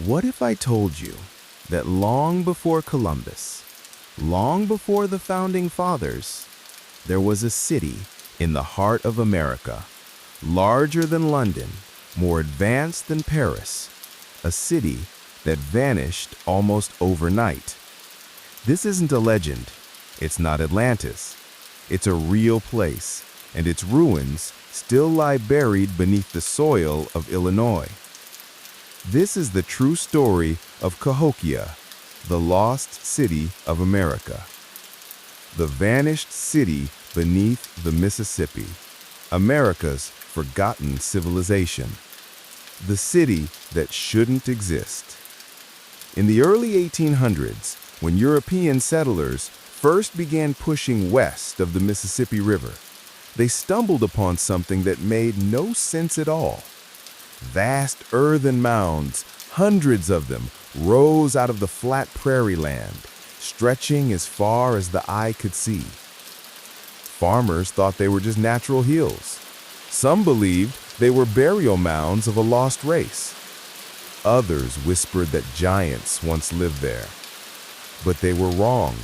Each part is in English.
What if I told you that long before Columbus, long before the founding fathers, there was a city in the heart of America, larger than London, more advanced than Paris, a city that vanished almost overnight? This isn't a legend. It's not Atlantis. It's a real place, and its ruins still lie buried beneath the soil of Illinois. This is the true story of Cahokia, the lost city of America. The vanished city beneath the Mississippi, America's forgotten civilization. The city that shouldn't exist. In the early 1800s, when European settlers first began pushing west of the Mississippi River, they stumbled upon something that made no sense at all. Vast earthen mounds, hundreds of them, rose out of the flat prairie land, stretching as far as the eye could see. Farmers thought they were just natural hills. Some believed they were burial mounds of a lost race. Others whispered that giants once lived there. But they were wrong,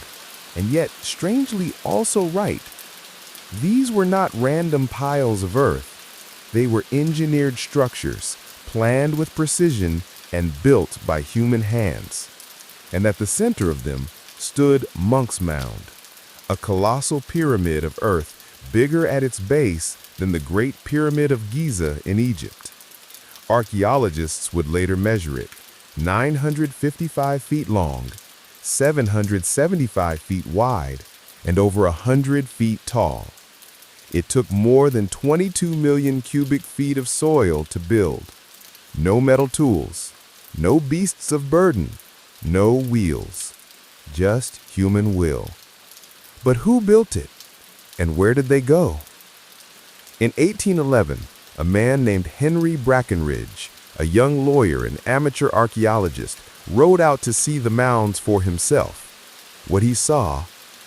and yet strangely also right. These were not random piles of earth. They were engineered structures, planned with precision and built by human hands. And at the center of them stood Monk's Mound, a colossal pyramid of earth bigger at its base than the Great Pyramid of Giza in Egypt. Archaeologists would later measure it, 955 feet long, 775 feet wide, and over 100 feet tall. It took more than 22 million cubic feet of soil to build. No metal tools, no beasts of burden, no wheels, just human will. But who built it, and where did they go? In 1811, a man named Henry Brackenridge, a young lawyer and amateur archaeologist, rode out to see the mounds for himself. What he saw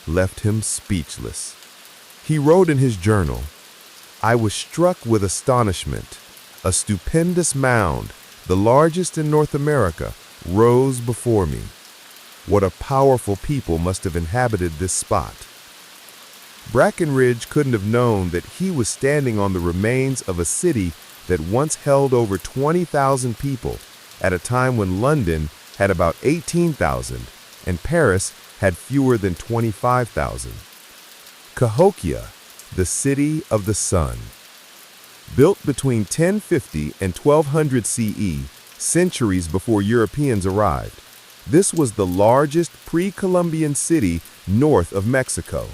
left him speechless. He wrote in his journal, "I was struck with astonishment. A stupendous mound, the largest in North America, rose before me. What a powerful people must have inhabited this spot." Brackenridge couldn't have known that he was standing on the remains of a city that once held over 20,000 people at a time when London had about 18,000 and Paris had fewer than 25,000. Cahokia, the city of the sun. Built between 1050 and 1200 CE, centuries before Europeans arrived, this was the largest pre-Columbian city north of Mexico.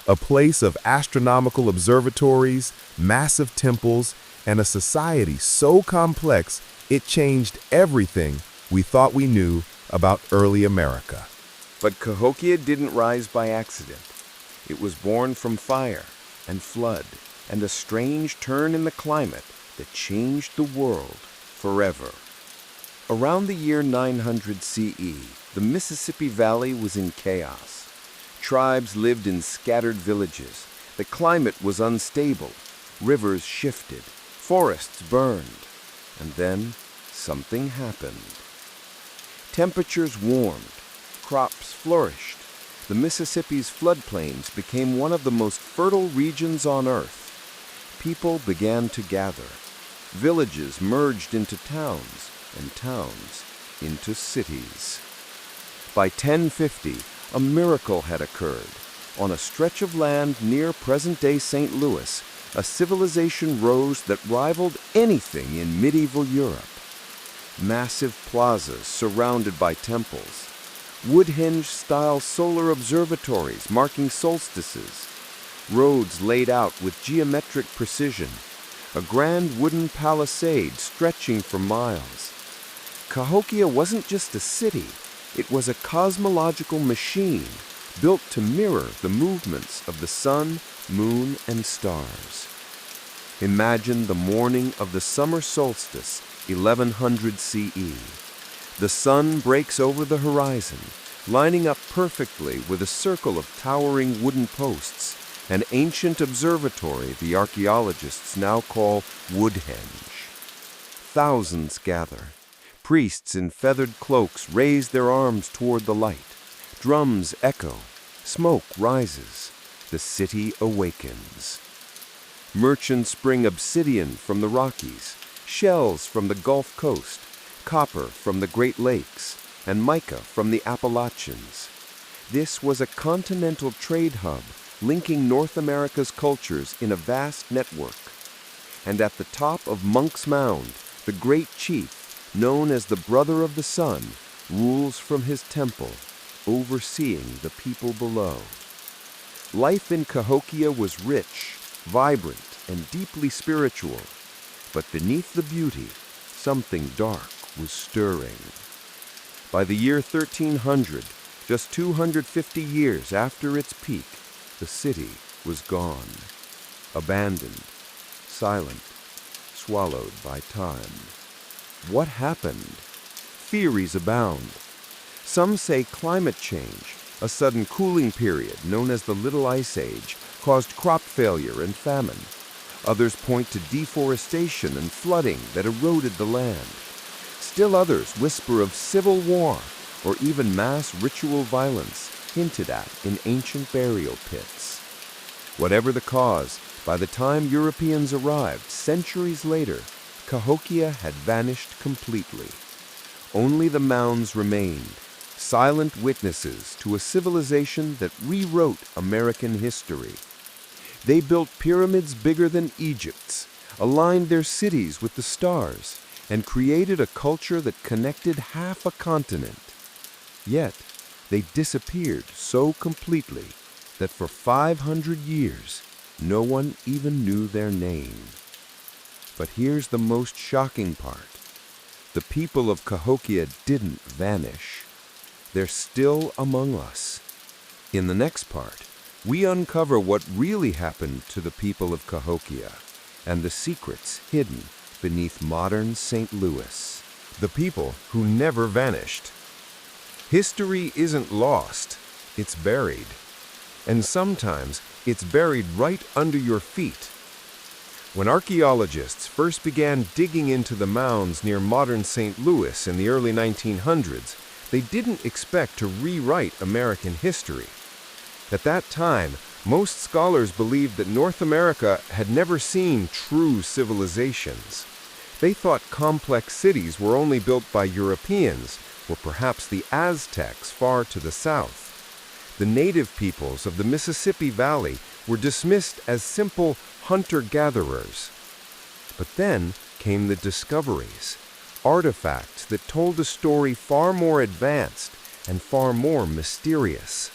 A place of astronomical observatories, massive temples, and a society so complex it changed everything we thought we knew about early America. But Cahokia didn't rise by accident. It was born from fire and flood and a strange turn in the climate that changed the world forever. Around the year 900 CE, the Mississippi Valley was in chaos. Tribes lived in scattered villages. The climate was unstable. Rivers shifted. Forests burned. And then something happened. Temperatures warmed. Crops flourished. The Mississippi's floodplains became one of the most fertile regions on Earth. People began to gather. Villages merged into towns, and towns into cities. By 1050, a miracle had occurred. On a stretch of land near present-day St. Louis, a civilization rose that rivaled anything in medieval Europe. Massive plazas surrounded by temples. Woodhenge-style solar observatories marking solstices. Roads laid out with geometric precision. A grand wooden palisade stretching for miles. Cahokia wasn't just a city. It was a cosmological machine built to mirror the movements of the sun, moon, and stars. Imagine the morning of the summer solstice, 1100 CE. The sun breaks over the horizon, lining up perfectly with a circle of towering wooden posts, an ancient observatory the archaeologists now call Woodhenge. Thousands gather. Priests in feathered cloaks raise their arms toward the light. Drums echo. Smoke rises. The city awakens. Merchants bring obsidian from the Rockies, shells from the Gulf Coast, copper from the Great Lakes, and mica from the Appalachians. This was a continental trade hub linking North America's cultures in a vast network. And at the top of Monk's Mound, the great chief, known as the Brother of the Sun, rules from his temple, overseeing the people below. Life in Cahokia was rich, vibrant, and deeply spiritual, but beneath the beauty, something dark was stirring. By the year 1300, just 250 years after its peak, the city was gone, abandoned, silent, swallowed by time. What happened? Theories abound. Some say climate change, a sudden cooling period known as the Little Ice Age, caused crop failure and famine. Others point to deforestation and flooding that eroded the land. Still others whisper of civil war or even mass ritual violence hinted at in ancient burial pits. Whatever the cause, by the time Europeans arrived centuries later, Cahokia had vanished completely. Only the mounds remained, silent witnesses to a civilization that rewrote American history. They built pyramids bigger than Egypt's, aligned their cities with the stars, and created a culture that connected half a continent. Yet, they disappeared so completely that for 500 years, no one even knew their name. But here's the most shocking part. The people of Cahokia didn't vanish. They're still among us. In the next part, we uncover what really happened to the people of Cahokia and the secrets hidden beneath modern St. Louis. The people who never vanished. History isn't lost, it's buried. And sometimes it's buried right under your feet. When archaeologists first began digging into the mounds near modern St. Louis in the early 1900s, they didn't expect to rewrite American history. At that time, most scholars believed that North America had never seen true civilizations. They thought complex cities were only built by Europeans, or perhaps the Aztecs far to the south. The native peoples of the Mississippi Valley were dismissed as simple hunter-gatherers. But then came the discoveries, artifacts that told a story far more advanced and far more mysterious.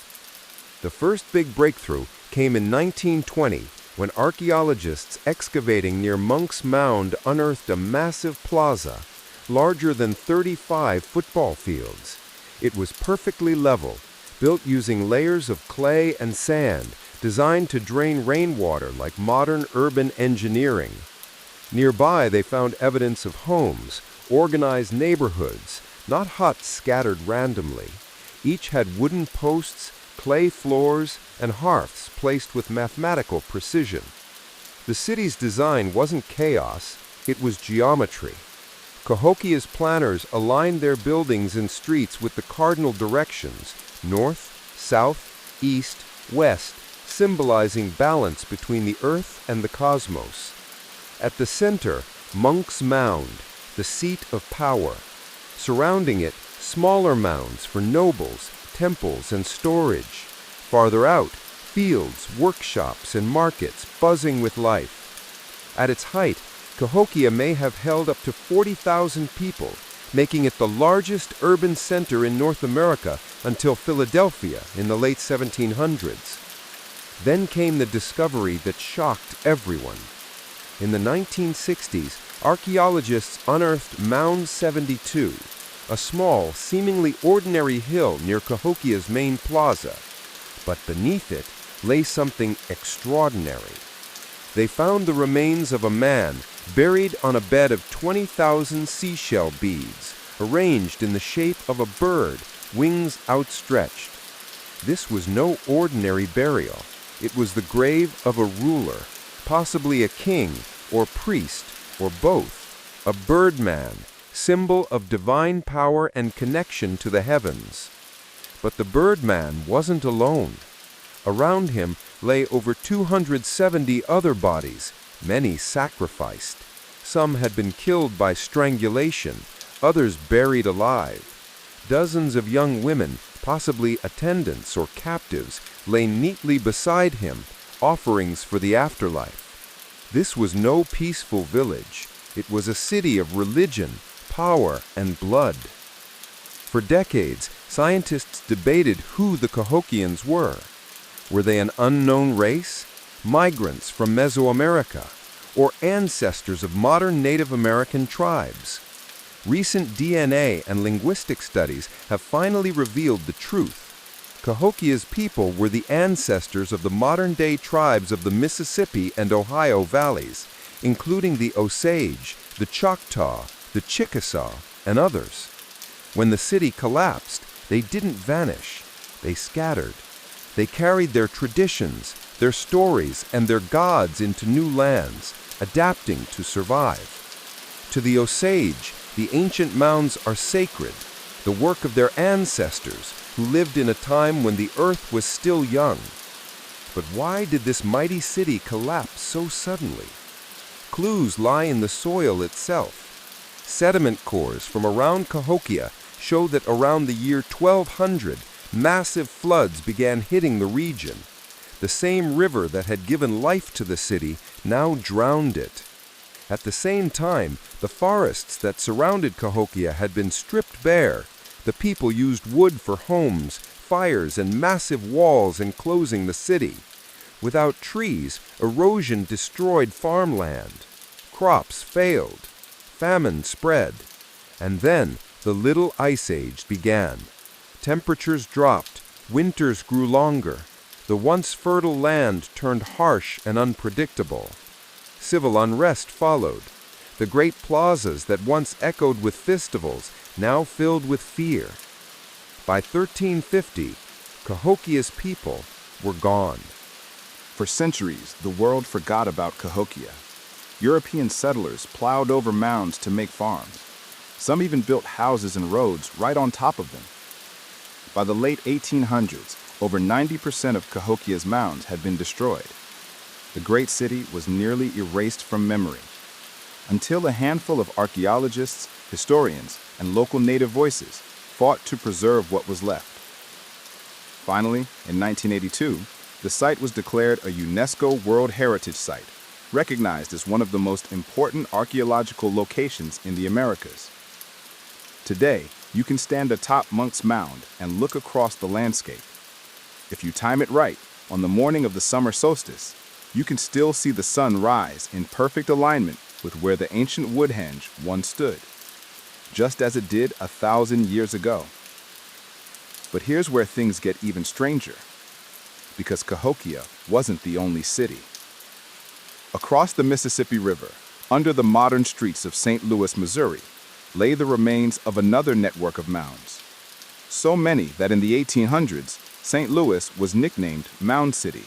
The first big breakthrough came in 1920 when archaeologists excavating near Monk's Mound unearthed a massive plaza, larger than 35 football fields. It was perfectly level, built using layers of clay and sand, designed to drain rainwater like modern urban engineering. Nearby, they found evidence of homes, organized neighborhoods, not huts scattered randomly. Each had wooden posts, clay floors, and hearths placed with mathematical precision. The city's design wasn't chaos, it was geometry. Cahokia's planners aligned their buildings and streets with the cardinal directions, north, south, east, west, symbolizing balance between the earth and the cosmos. At the center, Monk's Mound, the seat of power. Surrounding it, smaller mounds for nobles, temples, and storage. Farther out, fields, workshops, and markets buzzing with life. At its height, Cahokia may have held up to 40,000 people, making it the largest urban center in North America until Philadelphia in the late 1700s. Then came the discovery that shocked everyone. In the 1960s, archaeologists unearthed Mound 72, a small, seemingly ordinary hill near Cahokia's main plaza. But beneath it lay something extraordinary. They found the remains of a man buried on a bed of 20,000 seashell beads, arranged in the shape of a bird, wings outstretched. This was no ordinary burial. It was the grave of a ruler, possibly a king or priest or both, a birdman, symbol of divine power and connection to the heavens. But the Birdman wasn't alone. Around him lay over 270 other bodies, many sacrificed. Some had been killed by strangulation, others buried alive. Dozens of young women, possibly attendants or captives, lay neatly beside him, offerings for the afterlife. This was no peaceful village. It was a city of religion, power, and blood. For decades, scientists debated who the Cahokians were. Were they an unknown race, migrants from Mesoamerica, or ancestors of modern Native American tribes? Recent DNA and linguistic studies have finally revealed the truth. Cahokia's people were the ancestors of the modern-day tribes of the Mississippi and Ohio valleys, including the Osage, the Choctaw, the Chickasaw, and others. When the city collapsed, they didn't vanish. They scattered. They carried their traditions, their stories, and their gods into new lands, adapting to survive. To the Osage, the ancient mounds are sacred, the work of their ancestors who lived in a time when the earth was still young. But why did this mighty city collapse so suddenly? Clues lie in the soil itself. Sediment cores from around Cahokia show that around the year 1200, massive floods began hitting the region. The same river that had given life to the city now drowned it. At the same time, the forests that surrounded Cahokia had been stripped bare. The people used wood for homes, fires, and massive walls enclosing the city. Without trees, erosion destroyed farmland. Crops failed. Famine spread. And then the Little Ice Age began. Temperatures dropped. Winters grew longer. The once fertile land turned harsh and unpredictable. Civil unrest followed. The great plazas that once echoed with festivals now filled with fear. By 1350, Cahokia's people were gone. For centuries, the world forgot about Cahokia. European settlers plowed over mounds to make farms. Some even built houses and roads right on top of them. By the late 1800s, over 90% of Cahokia's mounds had been destroyed. The great city was nearly erased from memory, until a handful of archaeologists, historians, and local native voices fought to preserve what was left. Finally, in 1982, the site was declared a UNESCO World Heritage Site, recognized as one of the most important archaeological locations in the Americas. Today, you can stand atop Monk's Mound and look across the landscape. If you time it right, on the morning of the summer solstice, you can still see the sun rise in perfect alignment with where the ancient Woodhenge once stood, just as it did 1,000 years ago. But here's where things get even stranger, because Cahokia wasn't the only city. Across the Mississippi River, under the modern streets of St. Louis, Missouri, lay the remains of another network of mounds. So many that in the 1800s, St. Louis was nicknamed Mound City.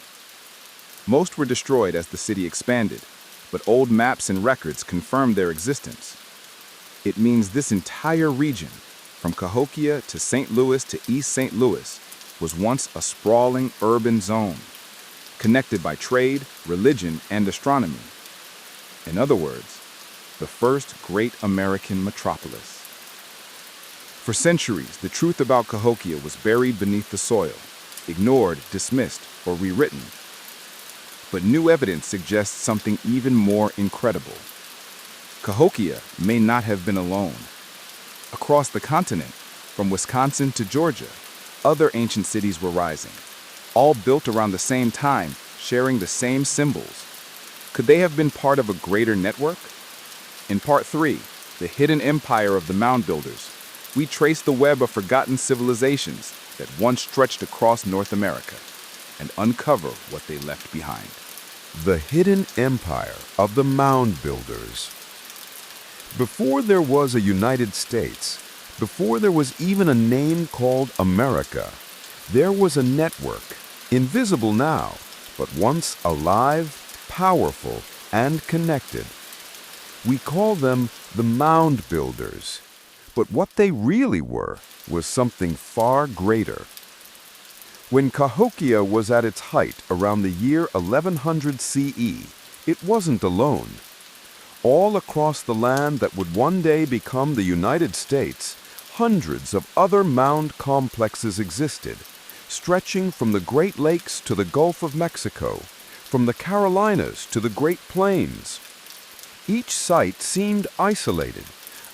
Most were destroyed as the city expanded, but old maps and records confirm their existence. It means this entire region, from Cahokia to St. Louis to East St. Louis, was once a sprawling urban zone, connected by trade, religion, and astronomy. In other words, the first great American metropolis. For centuries, the truth about Cahokia was buried beneath the soil, ignored, dismissed, or rewritten. But new evidence suggests something even more incredible. Cahokia may not have been alone. Across the continent, from Wisconsin to Georgia, other ancient cities were rising, all built around the same time, sharing the same symbols. Could they have been part of a greater network? In Part 3, The Hidden Empire of the Mound Builders, we trace the web of forgotten civilizations that once stretched across North America and uncover what they left behind. The hidden empire of the mound builders. Before there was a United States, before there was even a name called America, there was a network, invisible now, but once alive, powerful, and connected. We call them the mound builders, but what they really were was something far greater. When Cahokia was at its height around the year 1100 CE, it wasn't alone. All across the land that would one day become the United States, hundreds of other mound complexes existed, stretching from the Great Lakes to the Gulf of Mexico, from the Carolinas to the Great Plains. Each site seemed isolated,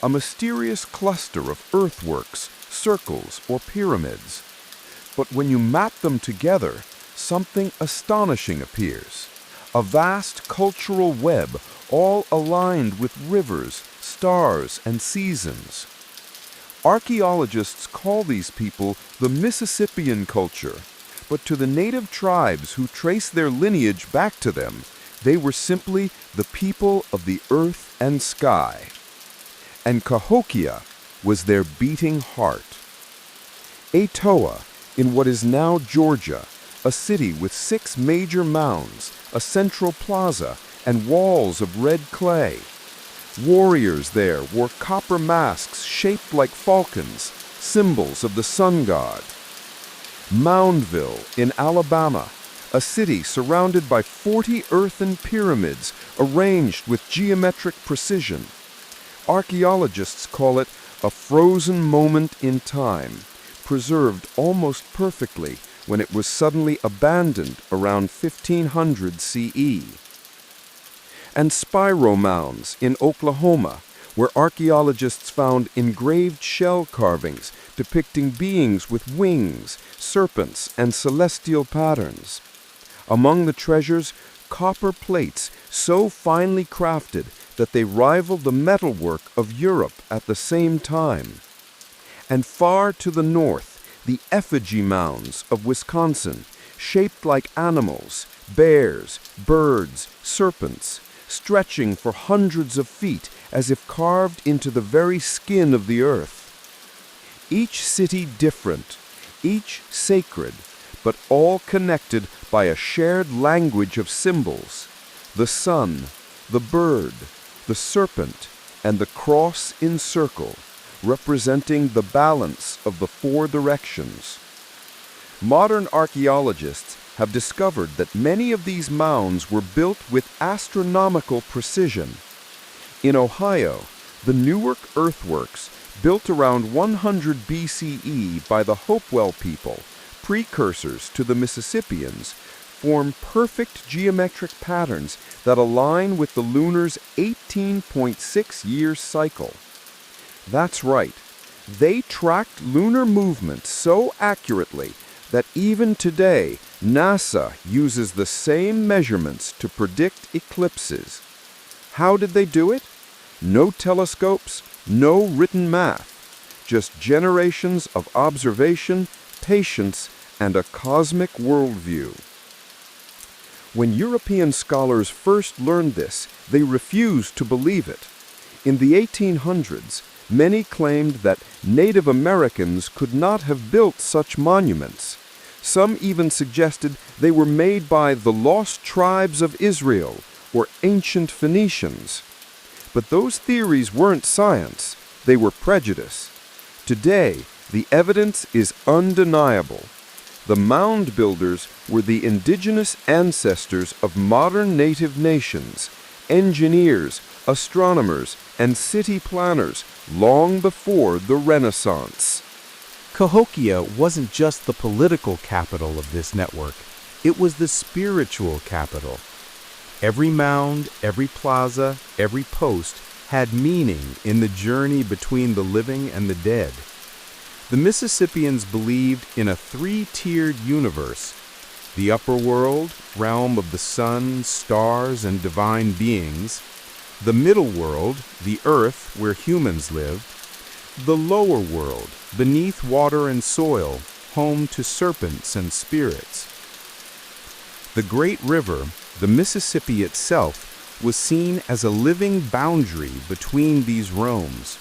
a mysterious cluster of earthworks, circles, or pyramids. But when you map them together, something astonishing appears. A vast cultural web, all aligned with rivers, stars, and seasons. Archaeologists call these people the Mississippian culture, but to the native tribes who trace their lineage back to them, they were simply the people of the earth and sky. And Cahokia was their beating heart. Etoa, in what is now Georgia, a city with 6 major mounds, a central plaza, and walls of red clay. Warriors there wore copper masks shaped like falcons, symbols of the sun god. Moundville in Alabama, a city surrounded by 40 earthen pyramids arranged with geometric precision. Archaeologists call it a frozen moment in time, preserved almost perfectly when it was suddenly abandoned around 1500 CE. And Spiro Mounds in Oklahoma, where archaeologists found engraved shell carvings depicting beings with wings, serpents, and celestial patterns. Among the treasures, copper plates so finely crafted that they rivaled the metalwork of Europe at the same time. And far to the north, the effigy mounds of Wisconsin, shaped like animals, bears, birds, serpents, stretching for hundreds of feet as if carved into the very skin of the earth. Each city different, each sacred, but all connected by a shared language of symbols: the sun, the bird, the serpent, and the cross in circle, representing the balance of the 4 directions. Modern archaeologists have discovered that many of these mounds were built with astronomical precision. In Ohio, the Newark earthworks, built around 100 BCE by the Hopewell people, precursors to the Mississippians, form perfect geometric patterns that align with the lunar's 18.6-year cycle. That's right. They tracked lunar movements so accurately that even today, NASA uses the same measurements to predict eclipses. How did they do it? No telescopes, no written math, just generations of observation, patience, and a cosmic worldview. When European scholars first learned this, they refused to believe it. In the 1800s, many claimed that Native Americans could not have built such monuments. Some even suggested they were made by the lost tribes of Israel or ancient Phoenicians. But those theories weren't science, they were prejudice. Today, the evidence is undeniable. The mound builders were the indigenous ancestors of modern native nations, engineers, astronomers, and city planners long before the Renaissance. Cahokia wasn't just the political capital of this network, it was the spiritual capital. Every mound, every plaza, every post had meaning in the journey between the living and the dead. The Mississippians believed in a 3-tiered universe: the upper world, realm of the sun, stars, and divine beings; the middle world, the earth where humans lived; the lower world, beneath water and soil, home to serpents and spirits. The great river, the Mississippi itself, was seen as a living boundary between these realms.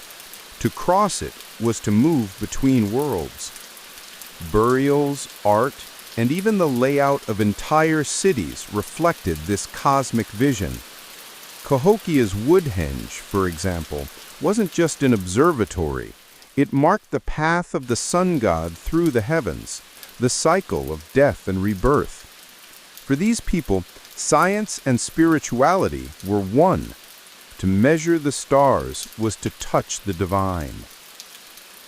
To cross it was to move between worlds. Burials, art, and even the layout of entire cities reflected this cosmic vision. Cahokia's Woodhenge, for example, wasn't just an observatory. It marked the path of the sun god through the heavens, the cycle of death and rebirth. For these people, science and spirituality were one. To measure the stars was to touch the divine.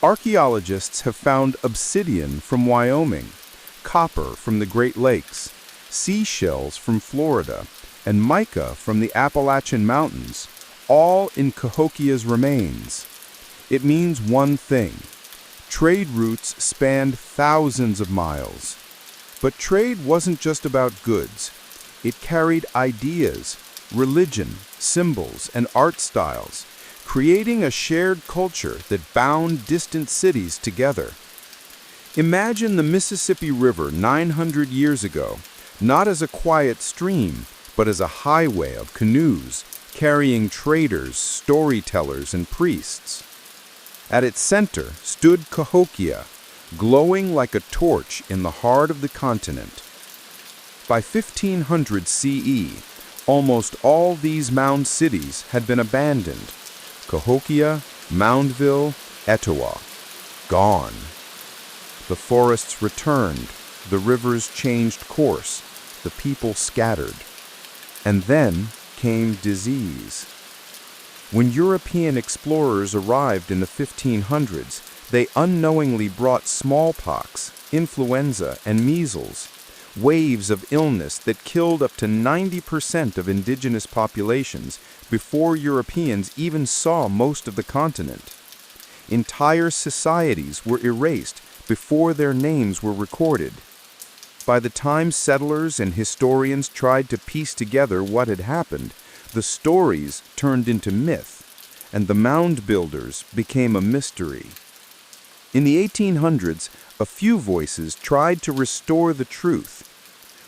Archaeologists have found obsidian from Wyoming, copper from the Great Lakes, seashells from Florida, and mica from the Appalachian Mountains, all in Cahokia's remains. It means one thing. Trade routes spanned thousands of miles. But trade wasn't just about goods. It carried ideas, religion, symbols, and art styles, creating a shared culture that bound distant cities together. Imagine the Mississippi River 900 years ago, not as a quiet stream, but as a highway of canoes, carrying traders, storytellers, and priests. At its center stood Cahokia, glowing like a torch in the heart of the continent. By 1500 CE, almost all these mound cities had been abandoned. Cahokia, Moundville, Etowah, gone. The forests returned, the rivers changed course, the people scattered. And then came disease. When European explorers arrived in the 1500s, they unknowingly brought smallpox, influenza, and measles, waves of illness that killed up to 90% of indigenous populations before Europeans even saw most of the continent. Entire societies were erased before their names were recorded. By the time settlers and historians tried to piece together what had happened, the stories turned into myth, and the mound builders became a mystery. In the 1800s, a few voices tried to restore the truth.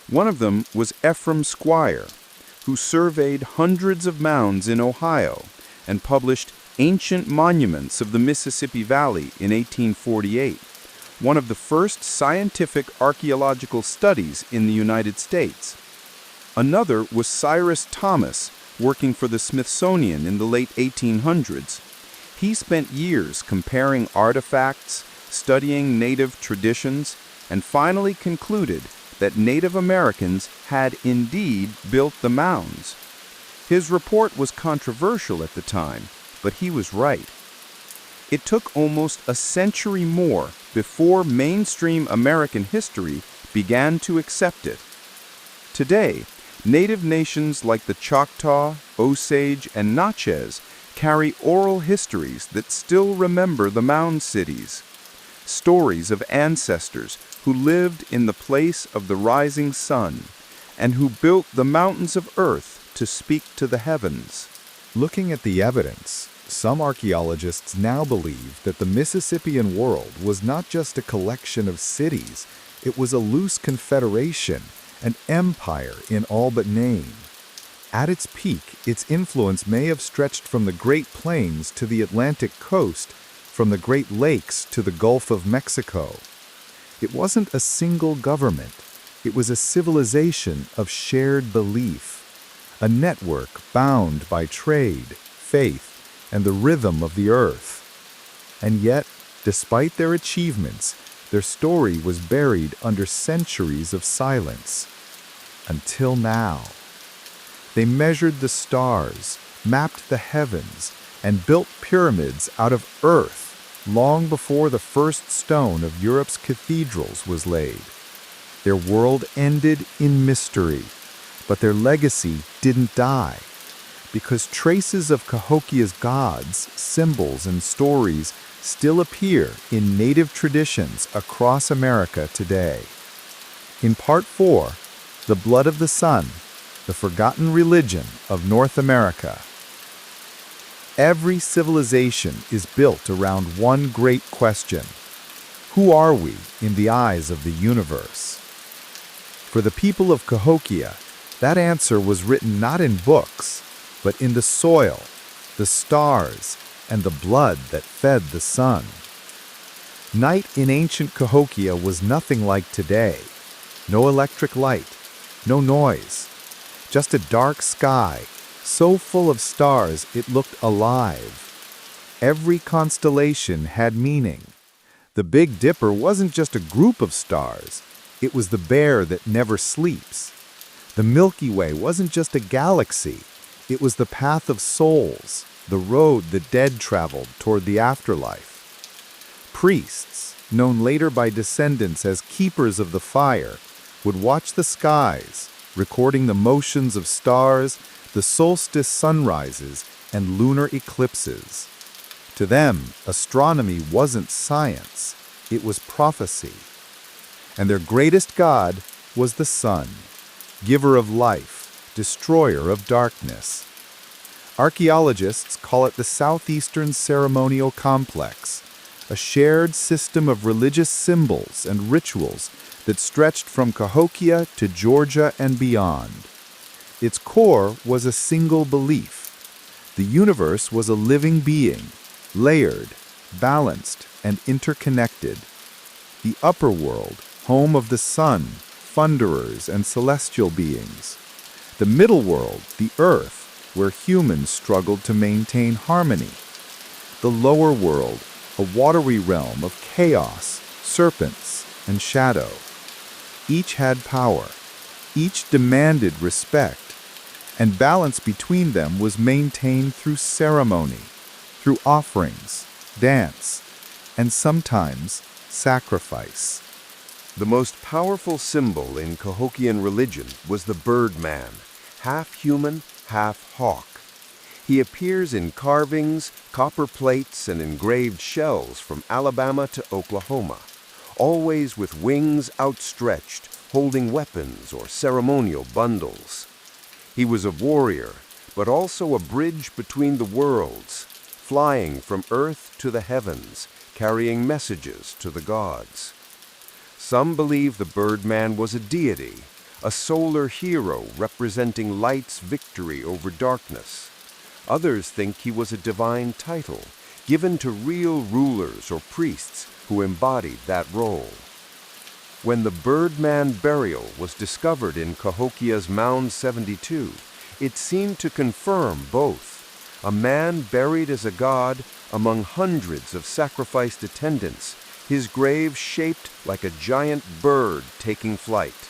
One of them was Ephraim Squire, who surveyed hundreds of mounds in Ohio and published Ancient Monuments of the Mississippi Valley in 1848, one of the first scientific archaeological studies in the United States. Another was Cyrus Thomas, working for the Smithsonian in the late 1800s. He spent years comparing artifacts, studying native traditions, and finally concluded that Native Americans had indeed built the mounds. His report was controversial at the time, but he was right. It took almost a century more before mainstream American history began to accept it. Today, Native nations like the Choctaw, Osage, and Natchez carry oral histories that still remember the mound cities, stories of ancestors who lived in the place of the rising sun and who built the mountains of earth to speak to the heavens. Looking at the evidence, some archaeologists now believe that the Mississippian world was not just a collection of cities, it was a loose confederation, an empire in all but name. At its peak, its influence may have stretched from the Great Plains to the Atlantic coast, from the Great Lakes to the Gulf of Mexico. It wasn't a single government. It was a civilization of shared belief, a network bound by trade, faith, and the rhythm of the earth. And yet, despite their achievements, their story was buried under centuries of silence. Until now. They measured the stars, mapped the heavens, and built pyramids out of earth long before the first stone of Europe's cathedrals was laid. Their world ended in mystery, but their legacy didn't die, because traces of Cahokia's gods, symbols, and stories still appear in native traditions across America today. In Part 4, The Blood of the Sun, the Forgotten Religion of North America. Every civilization is built around one great question. Who are we in the eyes of the universe? For the people of Cahokia, that answer was written not in books, but in the soil, the stars, and the blood that fed the sun. Night in ancient Cahokia was nothing like today. No electric light, no noise, just a dark sky, so full of stars it looked alive. Every constellation had meaning. The Big Dipper wasn't just a group of stars, it was the bear that never sleeps. The Milky Way wasn't just a galaxy, it was the path of souls, the road the dead traveled toward the afterlife. Priests, known later by descendants as keepers of the fire, would watch the skies, recording the motions of stars, the solstice sunrises, and lunar eclipses. To them, astronomy wasn't science, it was prophecy. And their greatest god was the sun, giver of life, destroyer of darkness. Archaeologists call it the Southeastern Ceremonial Complex, a shared system of religious symbols and rituals that stretched from Cahokia to Georgia and beyond. Its core was a single belief. The universe was a living being, layered, balanced, and interconnected. The upper world, home of the sun, thunderers, and celestial beings. The middle world, the earth, where humans struggled to maintain harmony. The lower world, a watery realm of chaos, serpents, and shadow. Each had power. Each demanded respect. And balance between them was maintained through ceremony, through offerings, dance, and sometimes sacrifice. The most powerful symbol in Cahokian religion was the birdman, half human, half hawk. He appears in carvings, copper plates, and engraved shells from Alabama to Oklahoma, always with wings outstretched, holding weapons or ceremonial bundles. He was a warrior, but also a bridge between the worlds, flying from earth to the heavens, carrying messages to the gods. Some believe the birdman was a deity, a solar hero representing light's victory over darkness. Others think he was a divine title, given to real rulers or priests who embodied that role. When the birdman burial was discovered in Cahokia's Mound 72, it seemed to confirm both. A man buried as a god among hundreds of sacrificed attendants, his grave shaped like a giant bird taking flight.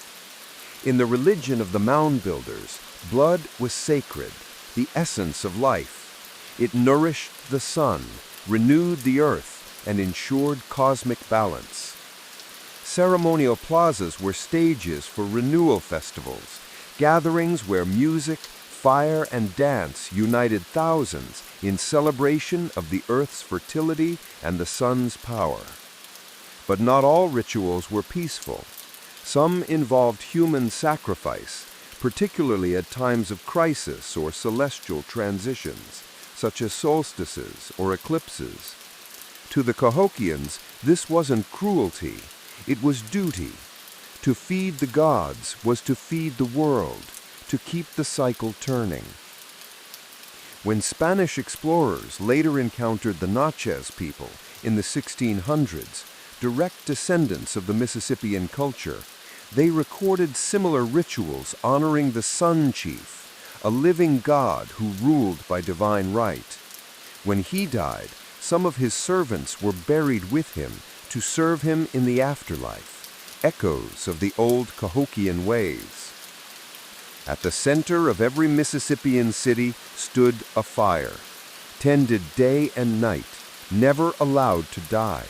In the religion of the mound builders, blood was sacred, the essence of life. It nourished the sun, renewed the earth, and ensured cosmic balance. Ceremonial plazas were stages for renewal festivals, gatherings where music, fire, and dance united thousands in celebration of the earth's fertility and the sun's power. But not all rituals were peaceful. Some involved human sacrifice, particularly at times of crisis or celestial transitions, such as solstices or eclipses. To the Cahokians, this wasn't cruelty, it was duty. To feed the gods was to feed the world, to keep the cycle turning. When Spanish explorers later encountered the Natchez people in the 1600s, direct descendants of the Mississippian culture, they recorded similar rituals honoring the Sun Chief, a living god who ruled by divine right. When he died, some of his servants were buried with him to serve him in the afterlife, echoes of the old Cahokian ways. At the center of every Mississippian city stood a fire, tended day and night, never allowed to die.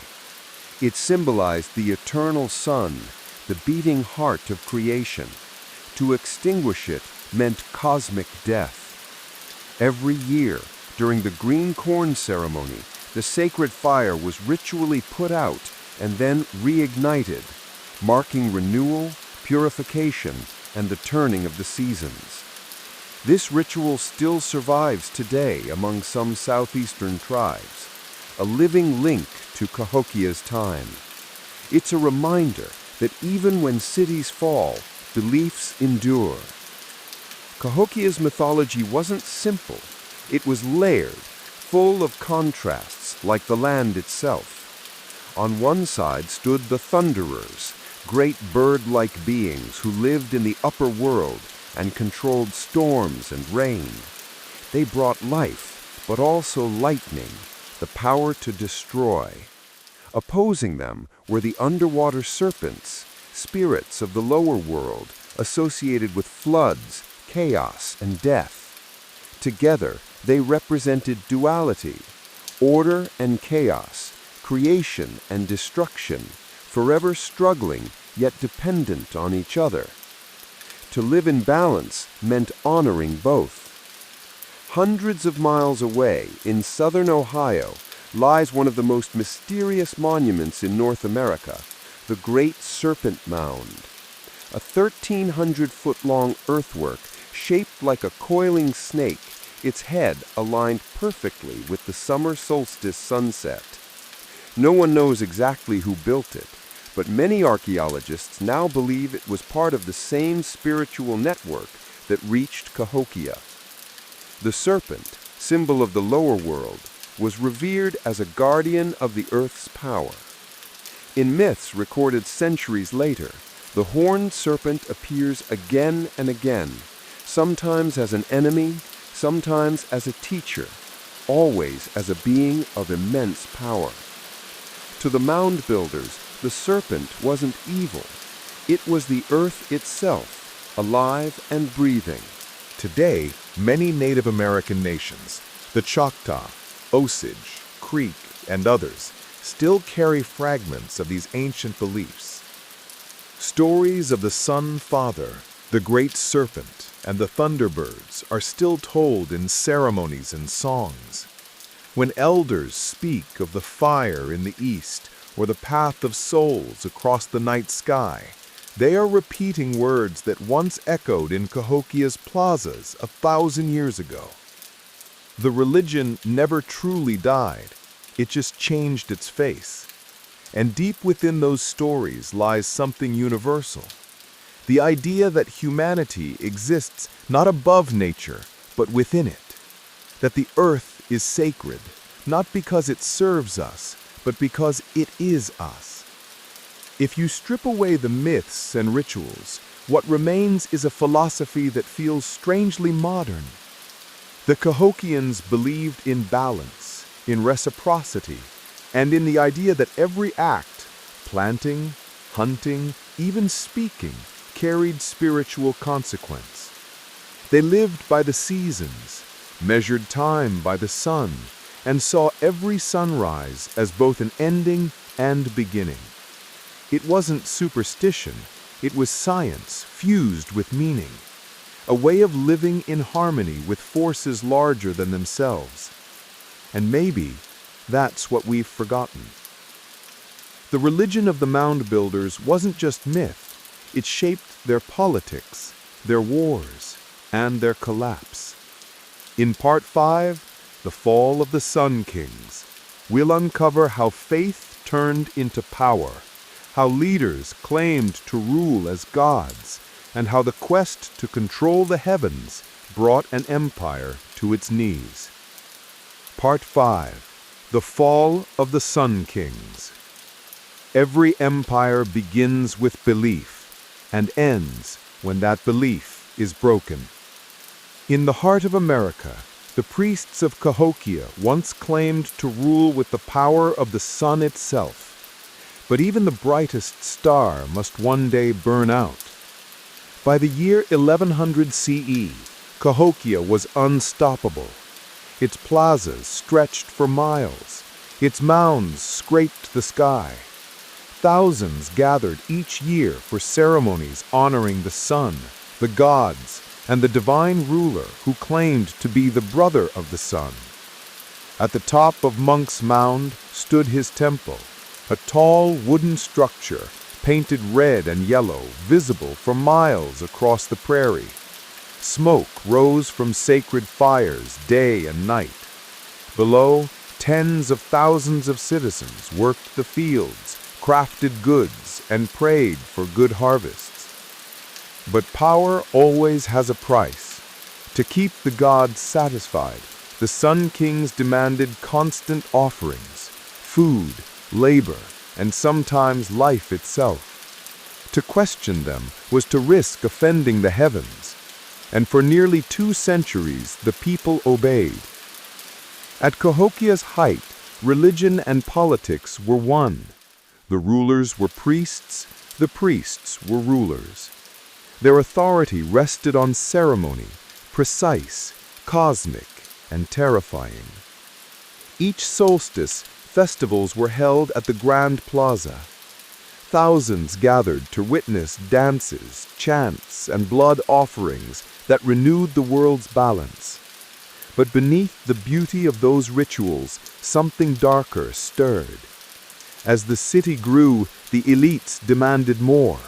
It symbolized the eternal sun, the beating heart of creation. To extinguish it meant cosmic death. Every year, during the green corn ceremony, the sacred fire was ritually put out and then reignited, marking renewal, purification, and the turning of the seasons. This ritual still survives today among some southeastern tribes, a living link to Cahokia's time. It's a reminder that even when cities fall, beliefs endure. Cahokia's mythology wasn't simple. It was layered, full of contrasts like the land itself. On one side stood the Thunderers, great bird-like beings who lived in the upper world and controlled storms and rain. They brought life, but also lightning, the power to destroy. Opposing them were the underwater serpents, spirits of the lower world, associated with floods, chaos, and death. Together, they represented duality, order and chaos, creation and destruction, forever struggling yet dependent on each other. To live in balance meant honoring both. Hundreds of miles away, in southern Ohio, lies one of the most mysterious monuments in North America, the Great Serpent Mound. A 1,300-foot-long earthwork shaped like a coiling snake, its head aligned perfectly with the summer solstice sunset. No one knows exactly who built it, but many archaeologists now believe it was part of the same spiritual network that reached Cahokia. The serpent, symbol of the lower world, was revered as a guardian of the earth's power. In myths recorded centuries later, the horned serpent appears again and again, sometimes as an enemy, sometimes as a teacher, always as a being of immense power. To the mound builders, the serpent wasn't evil. It was the earth itself, alive and breathing. Today, many Native American nations, the Choctaw, Osage, Creek, and others, still carry fragments of these ancient beliefs. Stories of the Sun Father, the Great Serpent, and the Thunderbirds are still told in ceremonies and songs. When elders speak of the fire in the east or the path of souls across the night sky, they are repeating words that once echoed in Cahokia's plazas 1,000 years ago. The religion never truly died, it just changed its face. And deep within those stories lies something universal. The idea that humanity exists not above nature, but within it. That the earth is sacred, not because it serves us, but because it is us. If you strip away the myths and rituals, what remains is a philosophy that feels strangely modern. The Cahokians believed in balance, in reciprocity, and in the idea that every act, planting, hunting, even speaking, carried spiritual consequence. They lived by the seasons, measured time by the sun, and saw every sunrise as both an ending and beginning. It wasn't superstition, it was science fused with meaning, a way of living in harmony with forces larger than themselves. And maybe that's what we've forgotten. The religion of the mound builders wasn't just myth, it shaped their politics, their wars, and their collapse. In Part 5, The Fall of the Sun Kings, we'll uncover how faith turned into power, how leaders claimed to rule as gods, and how the quest to control the heavens brought an empire to its knees. Part 5, The Fall of the Sun Kings. Every empire begins with belief and ends when that belief is broken. In the heart of America, the priests of Cahokia once claimed to rule with the power of the sun itself. But even the brightest star must one day burn out. By the year 1100 CE, Cahokia was unstoppable. Its plazas stretched for miles. Its mounds scraped the sky. Thousands gathered each year for ceremonies honoring the sun, the gods, and the divine ruler who claimed to be the brother of the sun. At the top of Monk's Mound stood his temple, a tall wooden structure painted red and yellow, visible for miles across the prairie. Smoke rose from sacred fires day and night. Below, tens of thousands of citizens worked the fields, crafted goods, and prayed for good harvests. But power always has a price. To keep the gods satisfied, the Sun Kings demanded constant offerings, food, labor, and sometimes life itself. To question them was to risk offending the heavens. and for nearly 2 centuries the people obeyed. At Cahokia's height, religion and politics were one. The rulers were priests, the priests were rulers. Their authority rested on ceremony, precise, cosmic, and terrifying. Each solstice, festivals were held at the Grand Plaza. Thousands gathered to witness dances, chants, and blood offerings that renewed the world's balance. But beneath the beauty of those rituals, something darker stirred. As the city grew, the elites demanded more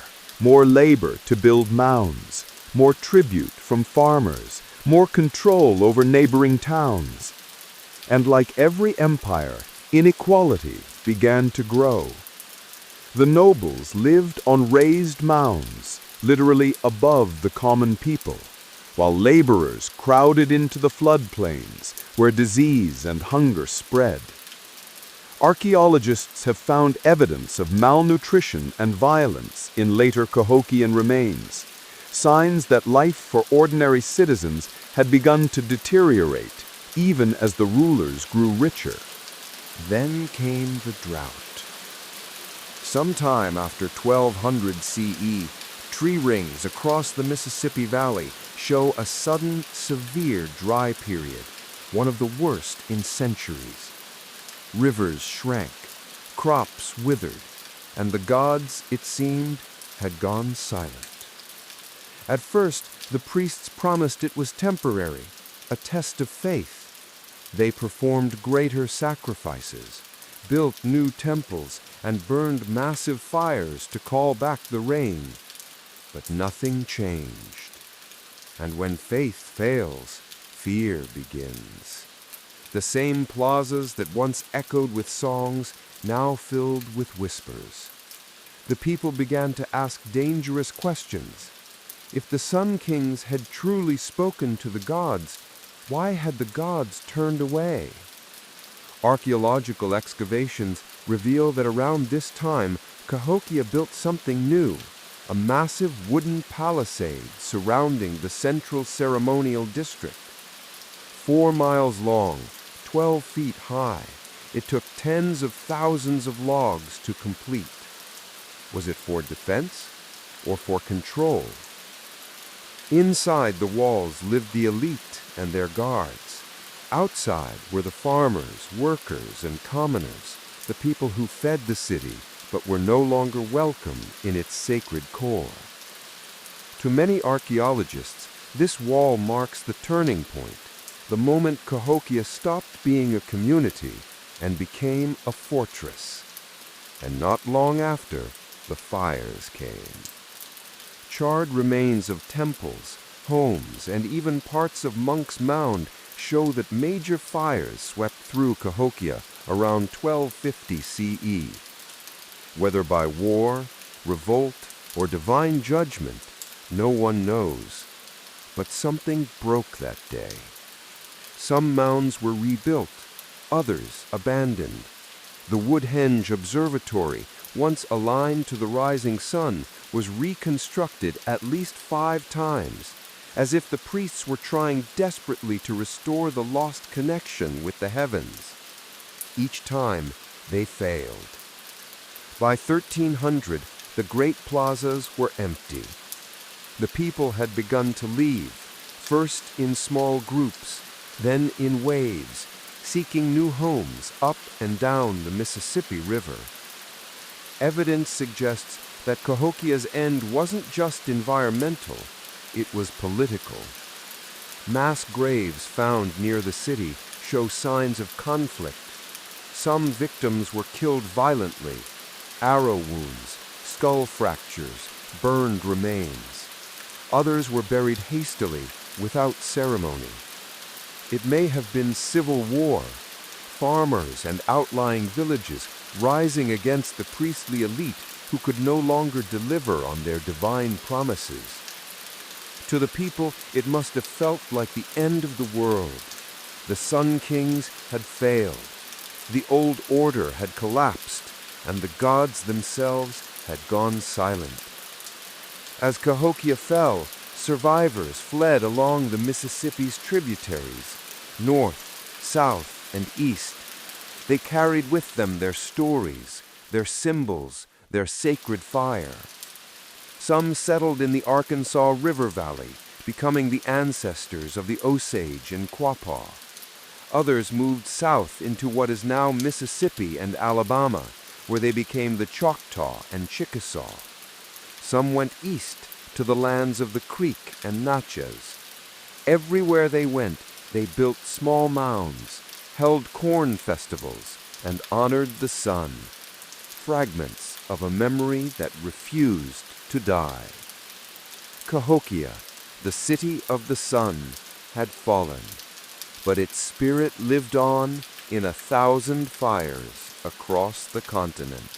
labor to build mounds, more tribute from farmers, more control over neighboring towns. And like every empire, inequality began to grow. The nobles lived on raised mounds, literally above the common people, while laborers crowded into the floodplains where disease and hunger spread. Archaeologists have found evidence of malnutrition and violence in later Cahokian remains, signs that life for ordinary citizens had begun to deteriorate even as the rulers grew richer. Then came the drought. Sometime after 1200 CE, tree rings across the Mississippi Valley show a sudden, severe dry period, one of the worst in centuries. Rivers shrank, crops withered, and the gods, it seemed, had gone silent. At first, the priests promised it was temporary, a test of faith. They performed greater sacrifices, built new temples, and burned massive fires to call back the rain. But nothing changed. And when faith fails, fear begins. The same plazas that once echoed with songs now filled with whispers. The people began to ask dangerous questions. If the Sun Kings had truly spoken to the gods, why had the gods turned away? Archaeological excavations reveal that around this time, Cahokia built something new, a massive wooden palisade surrounding the central ceremonial district. 4 miles long, 12 feet high, it took tens of thousands of logs to complete. Was it for defense or for control? Inside the walls lived the elite and their guards. Outside were the farmers, workers, and commoners, the people who fed the city but were no longer welcome in its sacred core. To many archaeologists, this wall marks the turning point, the moment Cahokia stopped being a community and became a fortress. And not long after, the fires came. Charred remains of temples, homes, and even parts of Monk's Mound show that major fires swept through Cahokia around 1250 CE. Whether by war, revolt, or divine judgment, no one knows. But something broke that day. Some mounds were rebuilt, others abandoned. The Woodhenge Observatory, once aligned to the rising sun, was reconstructed at least 5 times, as if the priests were trying desperately to restore the lost connection with the heavens. Each time, they failed. By 1300, the great plazas were empty. The people had begun to leave, first in small groups, then in waves, seeking new homes up and down the Mississippi River. Evidence suggests that Cahokia's end wasn't just environmental, it was political. Mass graves found near the city show signs of conflict. Some victims were killed violently, arrow wounds, skull fractures, burned remains. Others were buried hastily, without ceremony. It may have been civil war, farmers and outlying villages rising against the priestly elite who could no longer deliver on their divine promises. To the people, it must have felt like the end of the world. The Sun Kings had failed. The old order had collapsed, and the gods themselves had gone silent. As Cahokia fell, Survivors fled along the Mississippi's tributaries, north, south, and east. They carried with them their stories, their symbols, their sacred fire. Some settled in the Arkansas River Valley, becoming the ancestors of the Osage and Quapaw. Others moved south into what is now Mississippi and Alabama, where they became the Choctaw and Chickasaw. Some went east to the lands of the Creek and Natchez. Everywhere they went, they built small mounds, held corn festivals, and honored the sun. Fragments of a memory that refused to die. Cahokia, the city of the sun, had fallen, but its spirit lived on in 1,000 fires across the continent.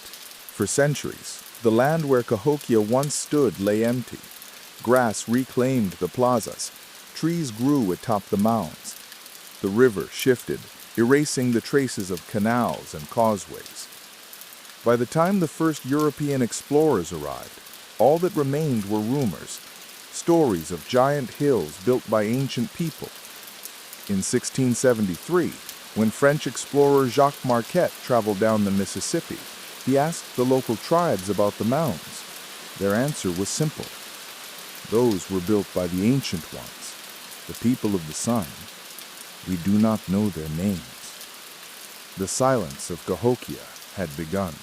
For centuries, the land where Cahokia once stood lay empty. Grass reclaimed the plazas. Trees grew atop the mounds. The river shifted, erasing the traces of canals and causeways. By the time the first European explorers arrived, all that remained were rumors, stories of giant hills built by ancient people. In 1673, when French explorer Jacques Marquette traveled down the Mississippi, he asked the local tribes about the mounds. Their answer was simple. Those were built by the ancient ones, the people of the sun. We do not know their names. The silence of Cahokia had begun.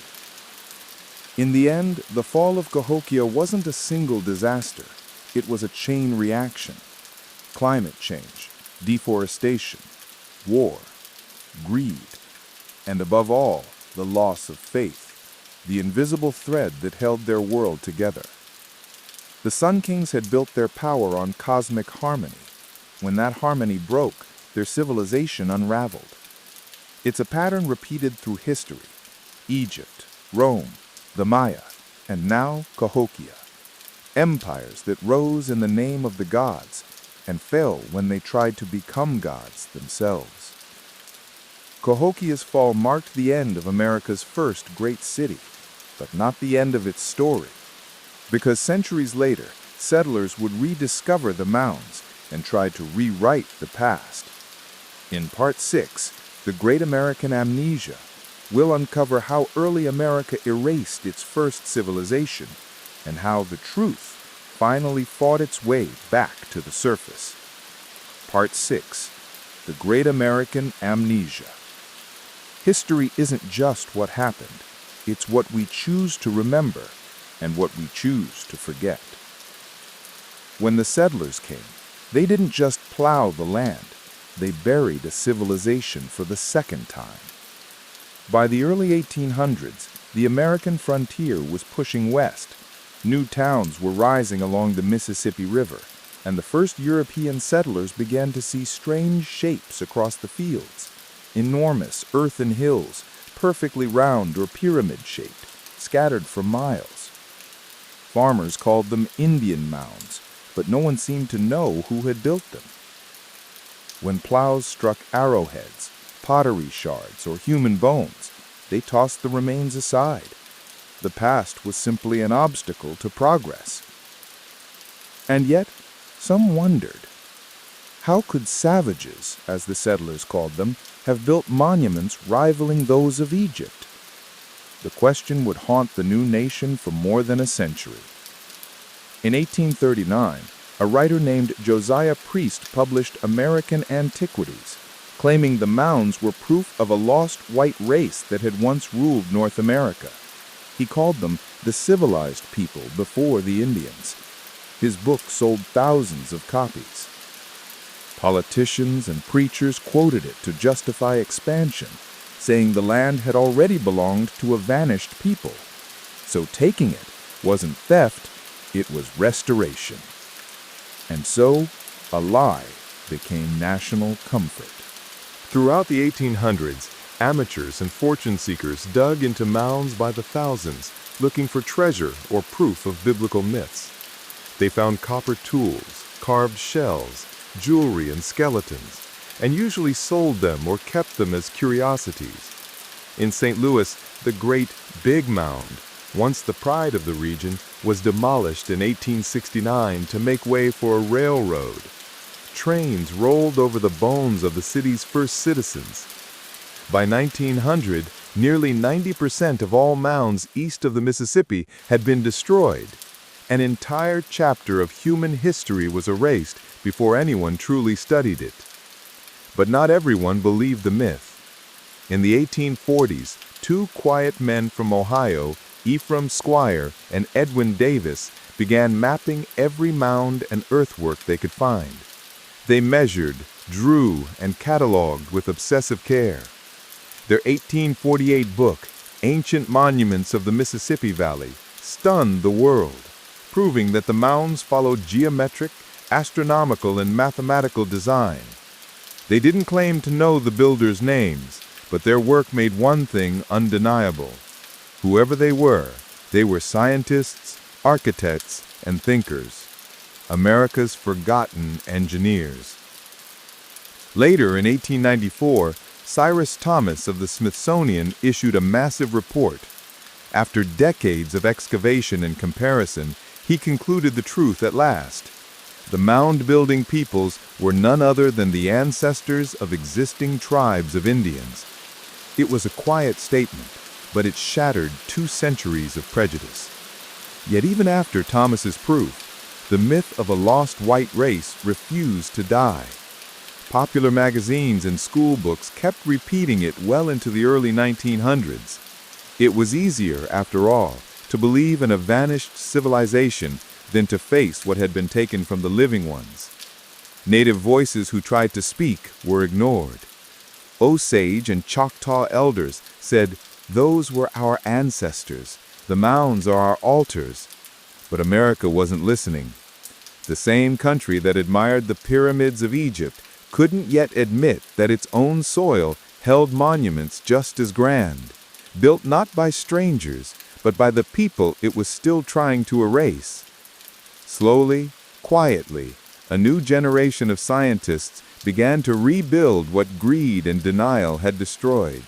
In the end, the fall of Cahokia wasn't a single disaster. It was a chain reaction. Climate change, deforestation, war, greed, and above all, the loss of faith, the invisible thread that held their world together. The Sun Kings had built their power on cosmic harmony. When that harmony broke, their civilization unraveled. It's a pattern repeated through history. Egypt, Rome, the Maya, and now Cahokia. Empires that rose in the name of the gods and fell when they tried to become gods themselves. Cahokia's fall marked the end of America's first great city, but not the end of its story. Because centuries later, settlers would rediscover the mounds and try to rewrite the past. In Part 6, The Great American Amnesia, we'll uncover how early America erased its first civilization and how the truth finally fought its way back to the surface. Part 6, The Great American Amnesia. History isn't just what happened, it's what we choose to remember and what we choose to forget. When the settlers came, they didn't just plow the land, they buried a civilization for the second time. By the early 1800s, the American frontier was pushing west. New towns were rising along the Mississippi River, and the first European settlers began to see strange shapes across the fields. Enormous earthen hills, perfectly round or pyramid-shaped, scattered for miles. Farmers called them Indian mounds, but no one seemed to know who had built them. When plows struck arrowheads, pottery shards, or human bones, they tossed the remains aside. The past was simply an obstacle to progress. And yet, some wondered, how could savages, as the settlers called them, have built monuments rivaling those of Egypt? The question would haunt the new nation for more than a century. In 1839, a writer named Josiah Priest published American Antiquities, claiming the mounds were proof of a lost white race that had once ruled North America. He called them the civilized people before the Indians. His book sold thousands of copies. Politicians and preachers quoted it to justify expansion, saying the land had already belonged to a vanished people. So taking it wasn't theft, it was restoration. And so, a lie became national comfort. Throughout the 1800s, amateurs and fortune seekers dug into mounds by the thousands, looking for treasure or proof of biblical myths. They found copper tools, carved shells, jewelry, and skeletons, and usually sold them or kept them as curiosities. In St. Louis, the Great Big Mound, once the pride of the region, was demolished in 1869 to make way for a railroad. Trains rolled over the bones of the city's first citizens. By 1900, nearly 90% of all mounds east of the Mississippi had been destroyed. An entire chapter of human history was erased before anyone truly studied it. But not everyone believed the myth. In the 1840s, two quiet men from Ohio, Ephraim Squire and Edwin Davis, began mapping every mound and earthwork they could find. They measured, drew, and cataloged with obsessive care. Their 1848 book, Ancient Monuments of the Mississippi Valley, stunned the world, proving that the mounds followed geometric, astronomical, and mathematical design. They didn't claim to know the builders' names, but their work made one thing undeniable. Whoever they were scientists, architects, and thinkers. America's forgotten engineers. Later, in 1894, Cyrus Thomas of the Smithsonian issued a massive report. After decades of excavation and comparison, he concluded the truth at last. The mound-building peoples were none other than the ancestors of existing tribes of Indians. It was a quiet statement, but it shattered 2 centuries of prejudice. Yet even after Thomas's proof, the myth of a lost white race refused to die. Popular magazines and school books kept repeating it well into the early 1900s. It was easier, after all, to believe in a vanished civilization than to face what had been taken from the living ones. Native voices who tried to speak were ignored. Osage and Choctaw elders said, "Those were our ancestors. The mounds are our altars." But America wasn't listening. The same country that admired the pyramids of Egypt couldn't yet admit that its own soil held monuments just as grand, built not by strangers, but by the people it was still trying to erase. Slowly, quietly, a new generation of scientists began to rebuild what greed and denial had destroyed.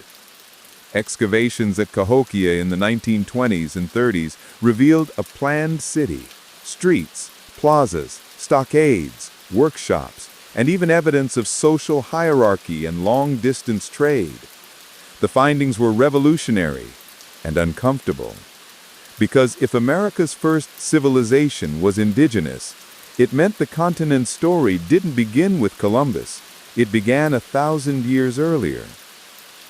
Excavations at Cahokia in the 1920s and 30s revealed a planned city, streets, plazas, stockades, workshops, and even evidence of social hierarchy and long-distance trade. The findings were revolutionary and uncomfortable. Because if America's first civilization was indigenous, it meant the continent's story didn't begin with Columbus. It began 1,000 years earlier.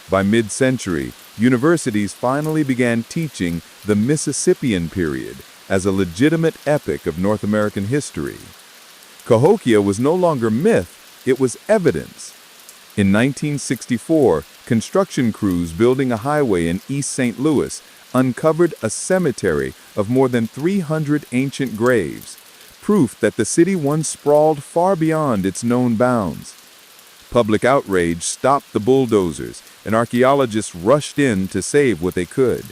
By mid-century, universities finally began teaching the Mississippian period as a legitimate epoch of North American history. Cahokia was no longer myth, it was evidence. In 1964, construction crews building a highway in East St. Louis uncovered a cemetery of more than 300 ancient graves, proof that the city once sprawled far beyond its known bounds. Public outrage stopped the bulldozers, and archaeologists rushed in to save what they could.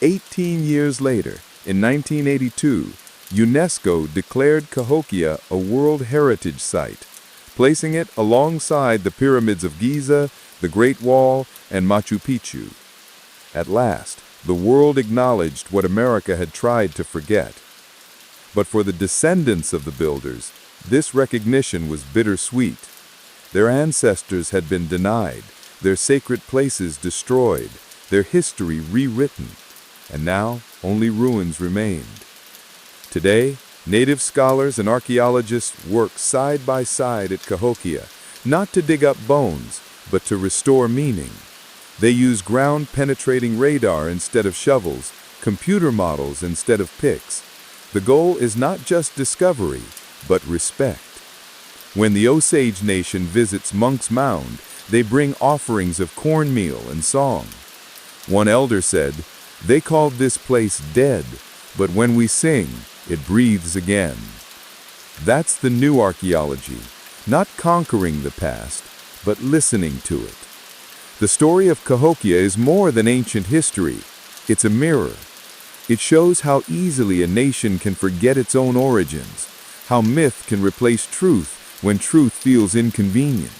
18 years later, in 1982, UNESCO declared Cahokia a World Heritage Site, placing it alongside the pyramids of Giza, the Great Wall, and Machu Picchu. At last, the world acknowledged what America had tried to forget. But for the descendants of the builders, this recognition was bittersweet. Their ancestors had been denied, their sacred places destroyed, their history rewritten, and now only ruins remained. Today, native scholars and archaeologists work side by side at Cahokia, not to dig up bones, but to restore meaning. They use ground-penetrating radar instead of shovels, computer models instead of picks. The goal is not just discovery, but respect. When the Osage Nation visits Monk's Mound, they bring offerings of cornmeal and song. One elder said, "They called this place dead, but when we sing, it breathes again." That's the new archaeology, not conquering the past, but listening to it. The story of Cahokia is more than ancient history. It's a mirror. It shows how easily a nation can forget its own origins, how myth can replace truth when truth feels inconvenient.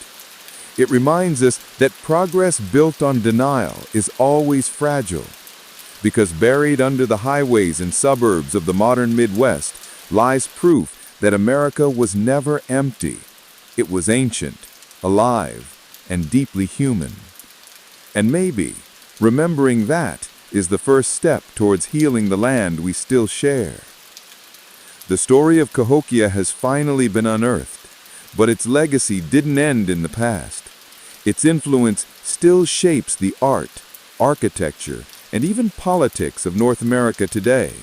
It reminds us that progress built on denial is always fragile. because buried under the highways and suburbs of the modern Midwest lies proof that America was never empty. It was ancient, alive, and deeply human. And maybe, remembering that is the first step towards healing the land we still share. The story of Cahokia has finally been unearthed, but its legacy didn't end in the past. Its influence still shapes the art, architecture, and even politics of North America today.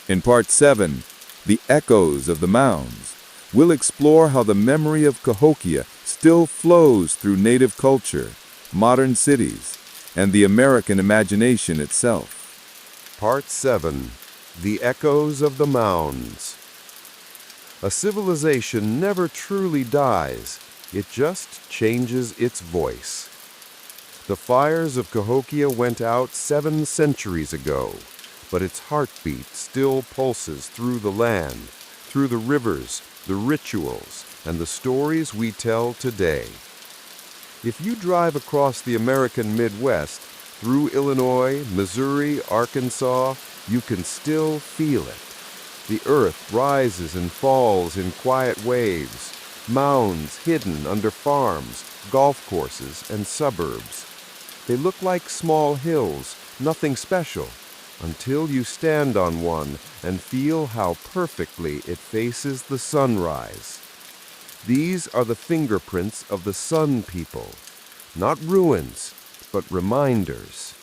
In Part 7, The Echoes of the Mounds, we'll explore how the memory of Cahokia still flows through native culture, modern cities, and the American imagination itself. Part 7. The Echoes of the Mounds. A civilization never truly dies, it just changes its voice. The fires of Cahokia went out 7 centuries ago, but its heartbeat still pulses through the land, through the rivers, the rituals, and the stories we tell today. If you drive across the American Midwest, through Illinois, Missouri, Arkansas, you can still feel it. The earth rises and falls in quiet waves, mounds hidden under farms, golf courses, and suburbs. They look like small hills, nothing special, until you stand on one and feel how perfectly it faces the sunrise. These are the fingerprints of the Sun People, not ruins, but reminders.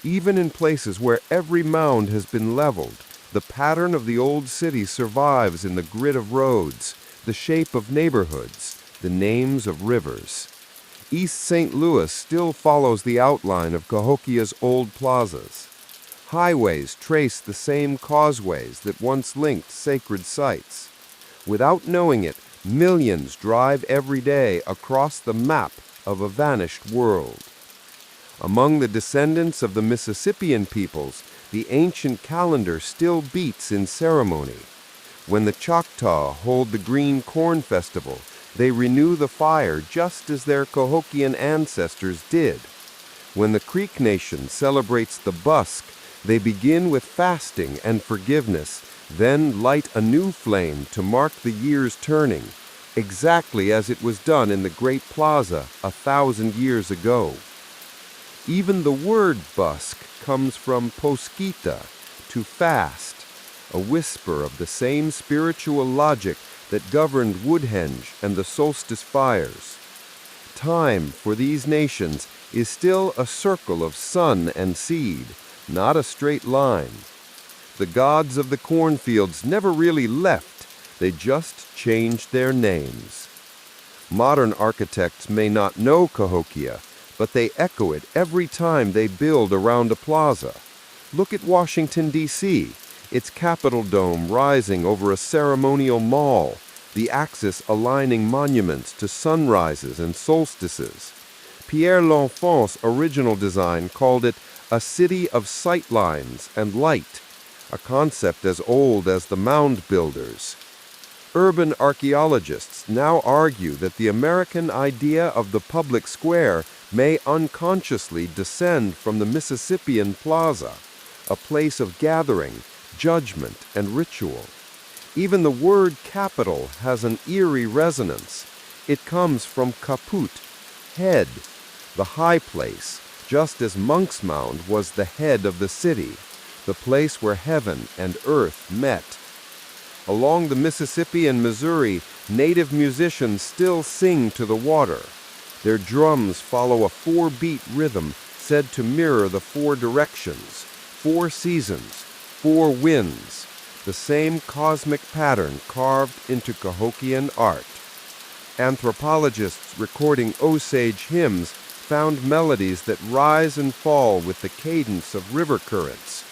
Even in places where every mound has been leveled, the pattern of the old city survives in the grid of roads, the shape of neighborhoods, the names of rivers. East St. Louis still follows the outline of Cahokia's old plazas. Highways trace the same causeways that once linked sacred sites. Without knowing it, millions drive every day across the map of a vanished world. Among the descendants of the Mississippian peoples, the ancient calendar still beats in ceremony. When the Choctaw hold the Green Corn Festival, they renew the fire just as their Cahokian ancestors did. When the Creek Nation celebrates the Busk, they begin with fasting and forgiveness, then light a new flame to mark the year's turning, exactly as it was done in the Great Plaza 1,000 years ago. Even the word busk comes from posquita, to fast, a whisper of the same spiritual logic that governed Woodhenge and the solstice fires. Time for these nations is still a circle of sun and seed, not a straight line. The gods of the cornfields never really left, they just changed their names. Modern architects may not know Cahokia, but they echo it every time they build around a plaza. Look at Washington, D.C., its Capitol dome rising over a ceremonial mall, the axis aligning monuments to sunrises and solstices. Pierre L'Enfant's original design called it a city of sightlines and light, a concept as old as the mound builders. Urban archaeologists now argue that the American idea of the public square may unconsciously descend from the Mississippian plaza, a place of gathering, judgment, and ritual. Even the word capital has an eerie resonance. It comes from caput, head, the high place, just as Monk's Mound was the head of the city, the place where heaven and earth met. Along the Mississippi and Missouri, native musicians still sing to the water. Their drums follow a 4-beat rhythm said to mirror the 4 directions, 4 seasons, 4 winds, the same cosmic pattern carved into Cahokian art. Anthropologists recording Osage hymns found melodies that rise and fall with the cadence of river currents.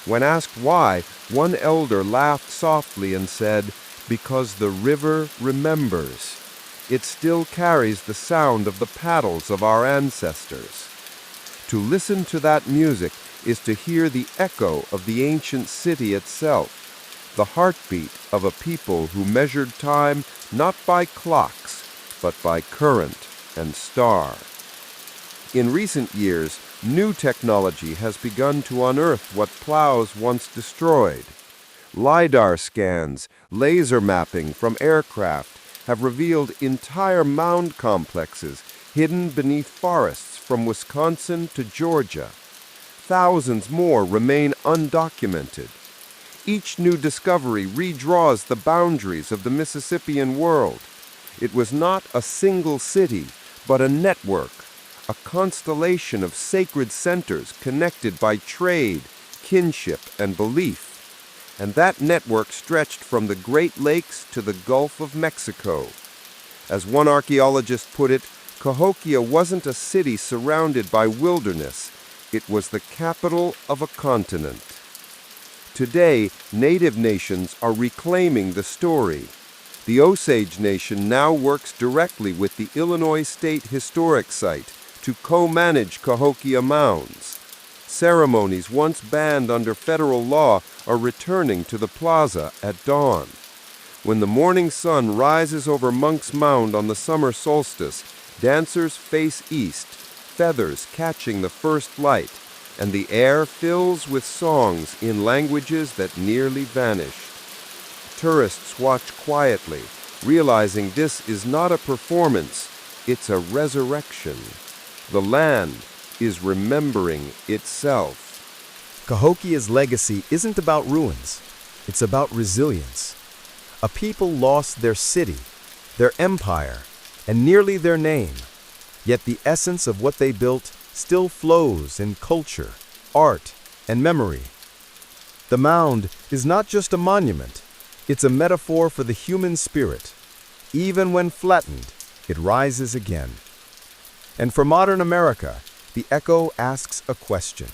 When asked why, one elder laughed softly and said, "Because the river remembers. It still carries the sound of the paddles of our ancestors." To listen to that music is to hear the echo of the ancient city itself, the heartbeat of a people who measured time not by clocks, but by current and star. In recent years, new technology has begun to unearth what plows once destroyed. LiDAR scans, laser mapping from aircraft have revealed entire mound complexes hidden beneath forests from Wisconsin to Georgia. Thousands more remain undocumented. Each new discovery redraws the boundaries of the Mississippian world. It was not a single city, but a network, a constellation of sacred centers connected by trade, kinship, and belief. And that network stretched from the Great Lakes to the Gulf of Mexico. As one archaeologist put it, Cahokia wasn't a city surrounded by wilderness. It was the capital of a continent. Today, native nations are reclaiming the story. The Osage Nation now works directly with the Illinois State Historic Site to co-manage Cahokia mounds. Ceremonies once banned under federal law are returning to the plaza at dawn. When the morning sun rises over Monk's Mound on the summer solstice, dancers face east, feathers catching the first light, and the air fills with songs in languages that nearly vanished. Tourists watch quietly, realizing this is not a performance, it's a resurrection. The land is remembering itself. Cahokia's legacy isn't about ruins, it's about resilience. A people lost their city, their empire, and nearly their name, yet the essence of what they built still flows in culture, art, and memory. The mound is not just a monument, it's a metaphor for the human spirit. Even when flattened, it rises again. And for modern America, the echo asks a question.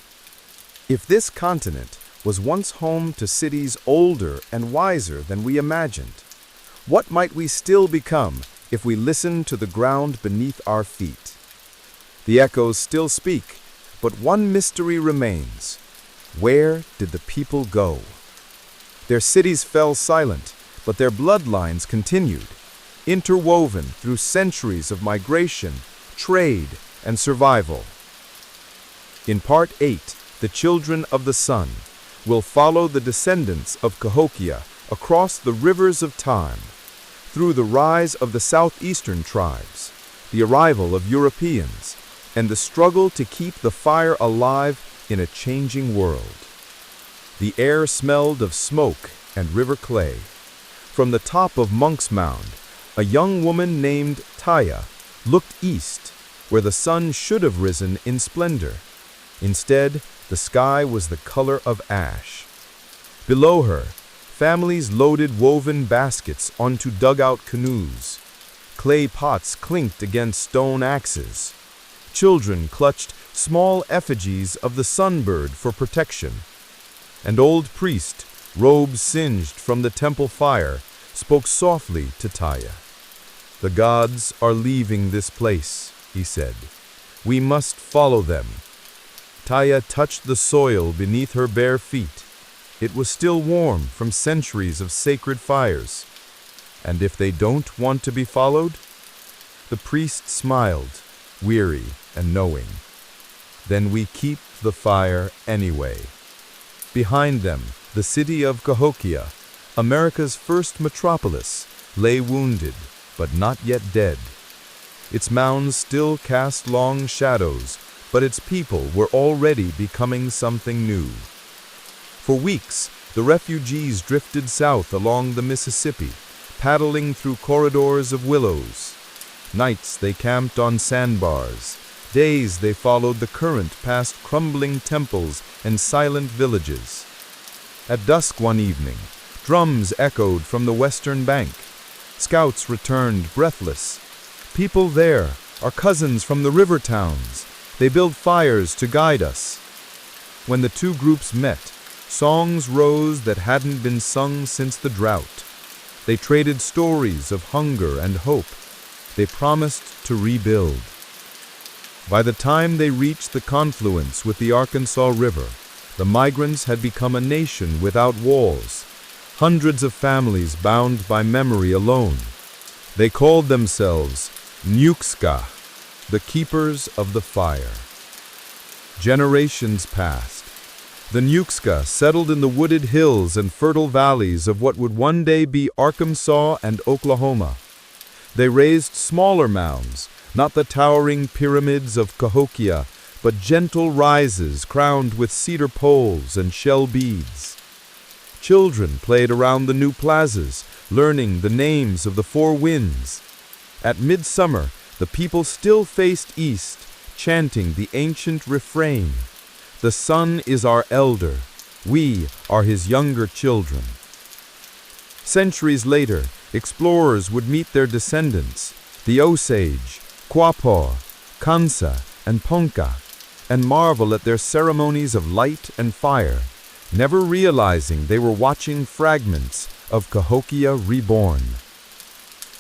If this continent was once home to cities older and wiser than we imagined, what might we still become if we listen to the ground beneath our feet? The echoes still speak, but one mystery remains. Where did the people go? Their cities fell silent, but their bloodlines continued, interwoven through centuries of migration, trade, and survival. In Part 8, The Children of the Sun, will follow the descendants of Cahokia across the rivers of time, through the rise of the southeastern tribes, the arrival of Europeans, and the struggle to keep the fire alive in a changing world. The air smelled of smoke and river clay. From the top of Monk's Mound, a young woman named Taya looked east, where the sun should have risen in splendor. Instead, the sky was the color of ash. Below her, families loaded woven baskets onto dugout canoes. Clay pots clinked against stone axes. Children clutched small effigies of the sunbird for protection. An old priest, robes singed from the temple fire, spoke softly to Taya. "The gods are leaving this place," he said. "We must follow them." Taya touched the soil beneath her bare feet. It was still warm from centuries of sacred fires. "And if they don't want to be followed?" The priest smiled, weary and knowing. "Then we keep the fire anyway." Behind them, the city of Cahokia, America's first metropolis, lay wounded, but not yet dead. Its mounds still cast long shadows, but its people were already becoming something new. For weeks, the refugees drifted south along the Mississippi, paddling through corridors of willows. Nights they camped on sandbars. Days they followed the current past crumbling temples and silent villages. At dusk one evening, drums echoed from the western bank. Scouts returned breathless. "People there are cousins from the river towns. They build fires to guide us." When the two groups met, songs rose that hadn't been sung since the drought. They traded stories of hunger and hope. They promised to rebuild. By the time they reached the confluence with the Arkansas River, the migrants had become a nation without walls, hundreds of families bound by memory alone. They called themselves Nukska, the keepers of the fire. Generations passed. The Nuxka settled in the wooded hills and fertile valleys of what would one day be Arkansas and Oklahoma. They raised smaller mounds, not the towering pyramids of Cahokia, but gentle rises crowned with cedar poles and shell beads. Children played around the new plazas, learning the names of the four winds. At midsummer, the people still faced east, chanting the ancient refrain, "The sun is our elder, we are his younger children." Centuries later, explorers would meet their descendants, the Osage, Quapaw, Kansa, and Ponca, and marvel at their ceremonies of light and fire, never realizing they were watching fragments of Cahokia reborn.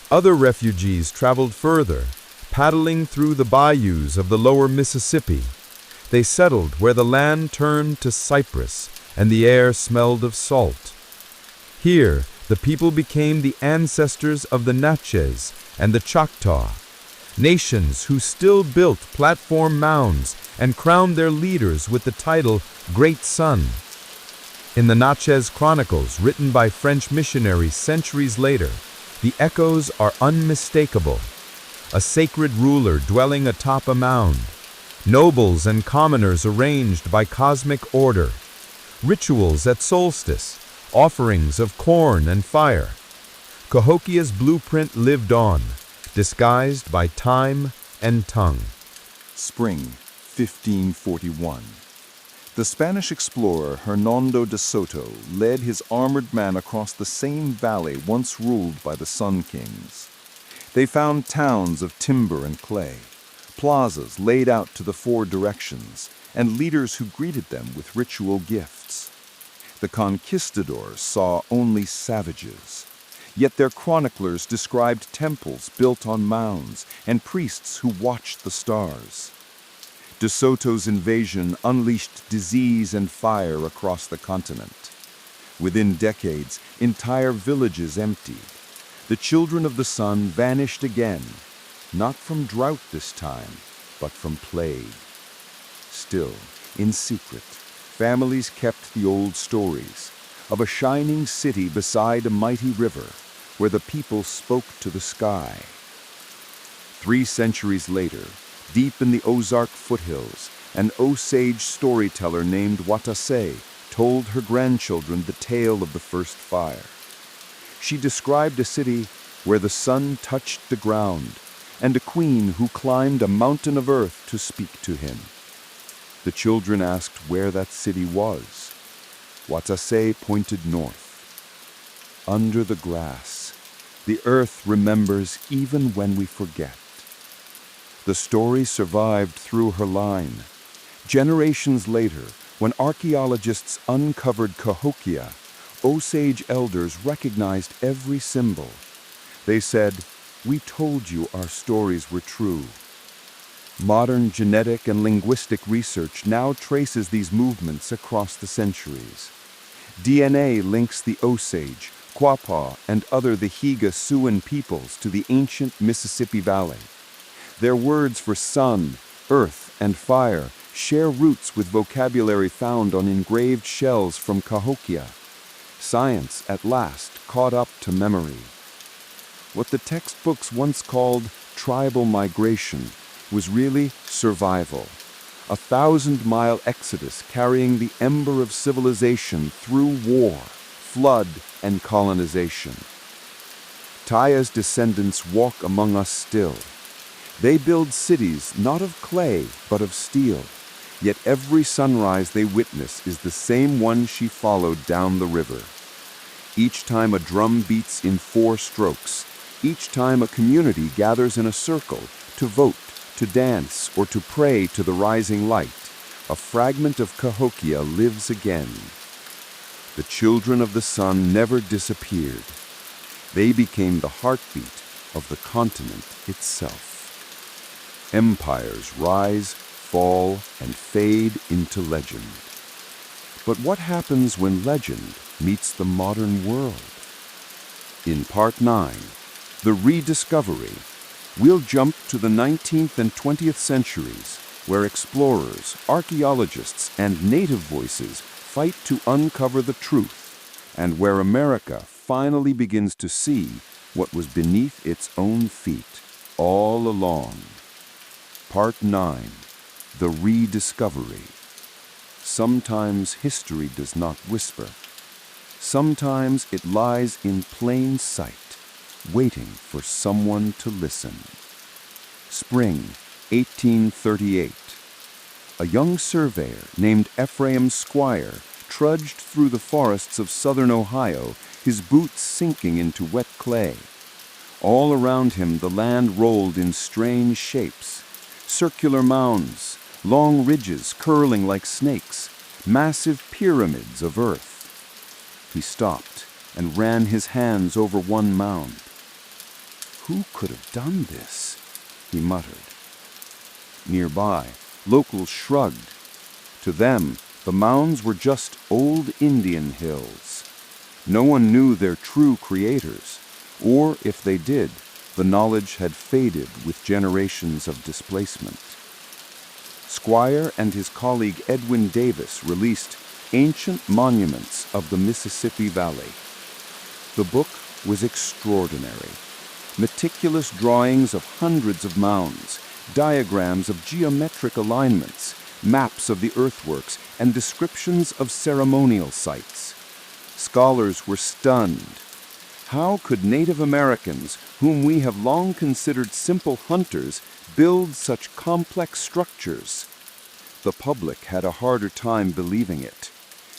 Other refugees traveled further, paddling through the bayous of the lower Mississippi. They settled where the land turned to cypress and the air smelled of salt. Here, the people became the ancestors of the Natchez and the Choctaw, nations who still built platform mounds and crowned their leaders with the title Great Sun. In the Natchez Chronicles, written by French missionaries centuries later, the echoes are unmistakable. A sacred ruler dwelling atop a mound, nobles and commoners arranged by cosmic order, rituals at solstice, offerings of corn and fire. Cahokia's blueprint lived on, disguised by time and tongue. Spring, 1541. The Spanish explorer Hernando de Soto led his armored men across the same valley once ruled by the Sun Kings. They found towns of timber and clay, plazas laid out to the four directions, and leaders who greeted them with ritual gifts. The conquistadors saw only savages, yet their chroniclers described temples built on mounds and priests who watched the stars. De Soto's invasion unleashed disease and fire across the continent. Within decades, entire villages emptied. The children of the sun vanished again, not from drought this time, but from plague. Still, in secret, families kept the old stories of a shining city beside a mighty river where the people spoke to the sky. 3 centuries later, deep in the Ozark foothills, an Osage storyteller named Watase told her grandchildren the tale of the first fire. She described a city where the sun touched the ground and a queen who climbed a mountain of earth to speak to him. The children asked where that city was. Watase pointed north. Under the grass, the earth remembers even when we forget. The story survived through her line. Generations later, when archaeologists uncovered Cahokia, Osage elders recognized every symbol. They said, "We told you our stories were true." Modern genetic and linguistic research now traces these movements across the centuries. DNA links the Osage, Quapaw, and other Higa Siouan peoples to the ancient Mississippi Valley. Their words for sun, earth, and fire share roots with vocabulary found on engraved shells from Cahokia. Science, at last, caught up to memory. What the textbooks once called tribal migration was really survival. A 1,000-mile exodus carrying the ember of civilization through war, flood, and colonization. Taya's descendants walk among us still. They build cities not of clay, but of steel. Yet every sunrise they witness is the same one she followed down the river. Each time a drum beats in 4 strokes, each time a community gathers in a circle to vote, to dance, or to pray to the rising light, a fragment of Cahokia lives again. The children of the sun never disappeared. They became the heartbeat of the continent itself. Empires rise, fall, and fade into legend. But what happens when legend meets the modern world? In Part 9, The Rediscovery, we'll jump to the 19th and 20th centuries where explorers, archaeologists, and native voices fight to uncover the truth, and where America finally begins to see what was beneath its own feet all along. Part 9. The Rediscovery. Sometimes history does not whisper. Sometimes it lies in plain sight, waiting for someone to listen. Spring, 1838. A young surveyor named Ephraim Squire trudged through the forests of southern Ohio, his boots sinking into wet clay. All around him the land rolled in strange shapes. Circular mounds, long ridges curling like snakes, massive pyramids of earth. He stopped and ran his hands over one mound. "Who could have done this?" he muttered. Nearby, locals shrugged. To them, the mounds were just old Indian hills. No one knew their true creators, or if they did, the knowledge had faded with generations of displacement. Squire and his colleague Edwin Davis released Ancient Monuments of the Mississippi Valley. The book was extraordinary. Meticulous drawings of hundreds of mounds, diagrams of geometric alignments, maps of the earthworks, and descriptions of ceremonial sites. Scholars were stunned. How could Native Americans, whom we have long considered simple hunters, build such complex structures? The public had a harder time believing it.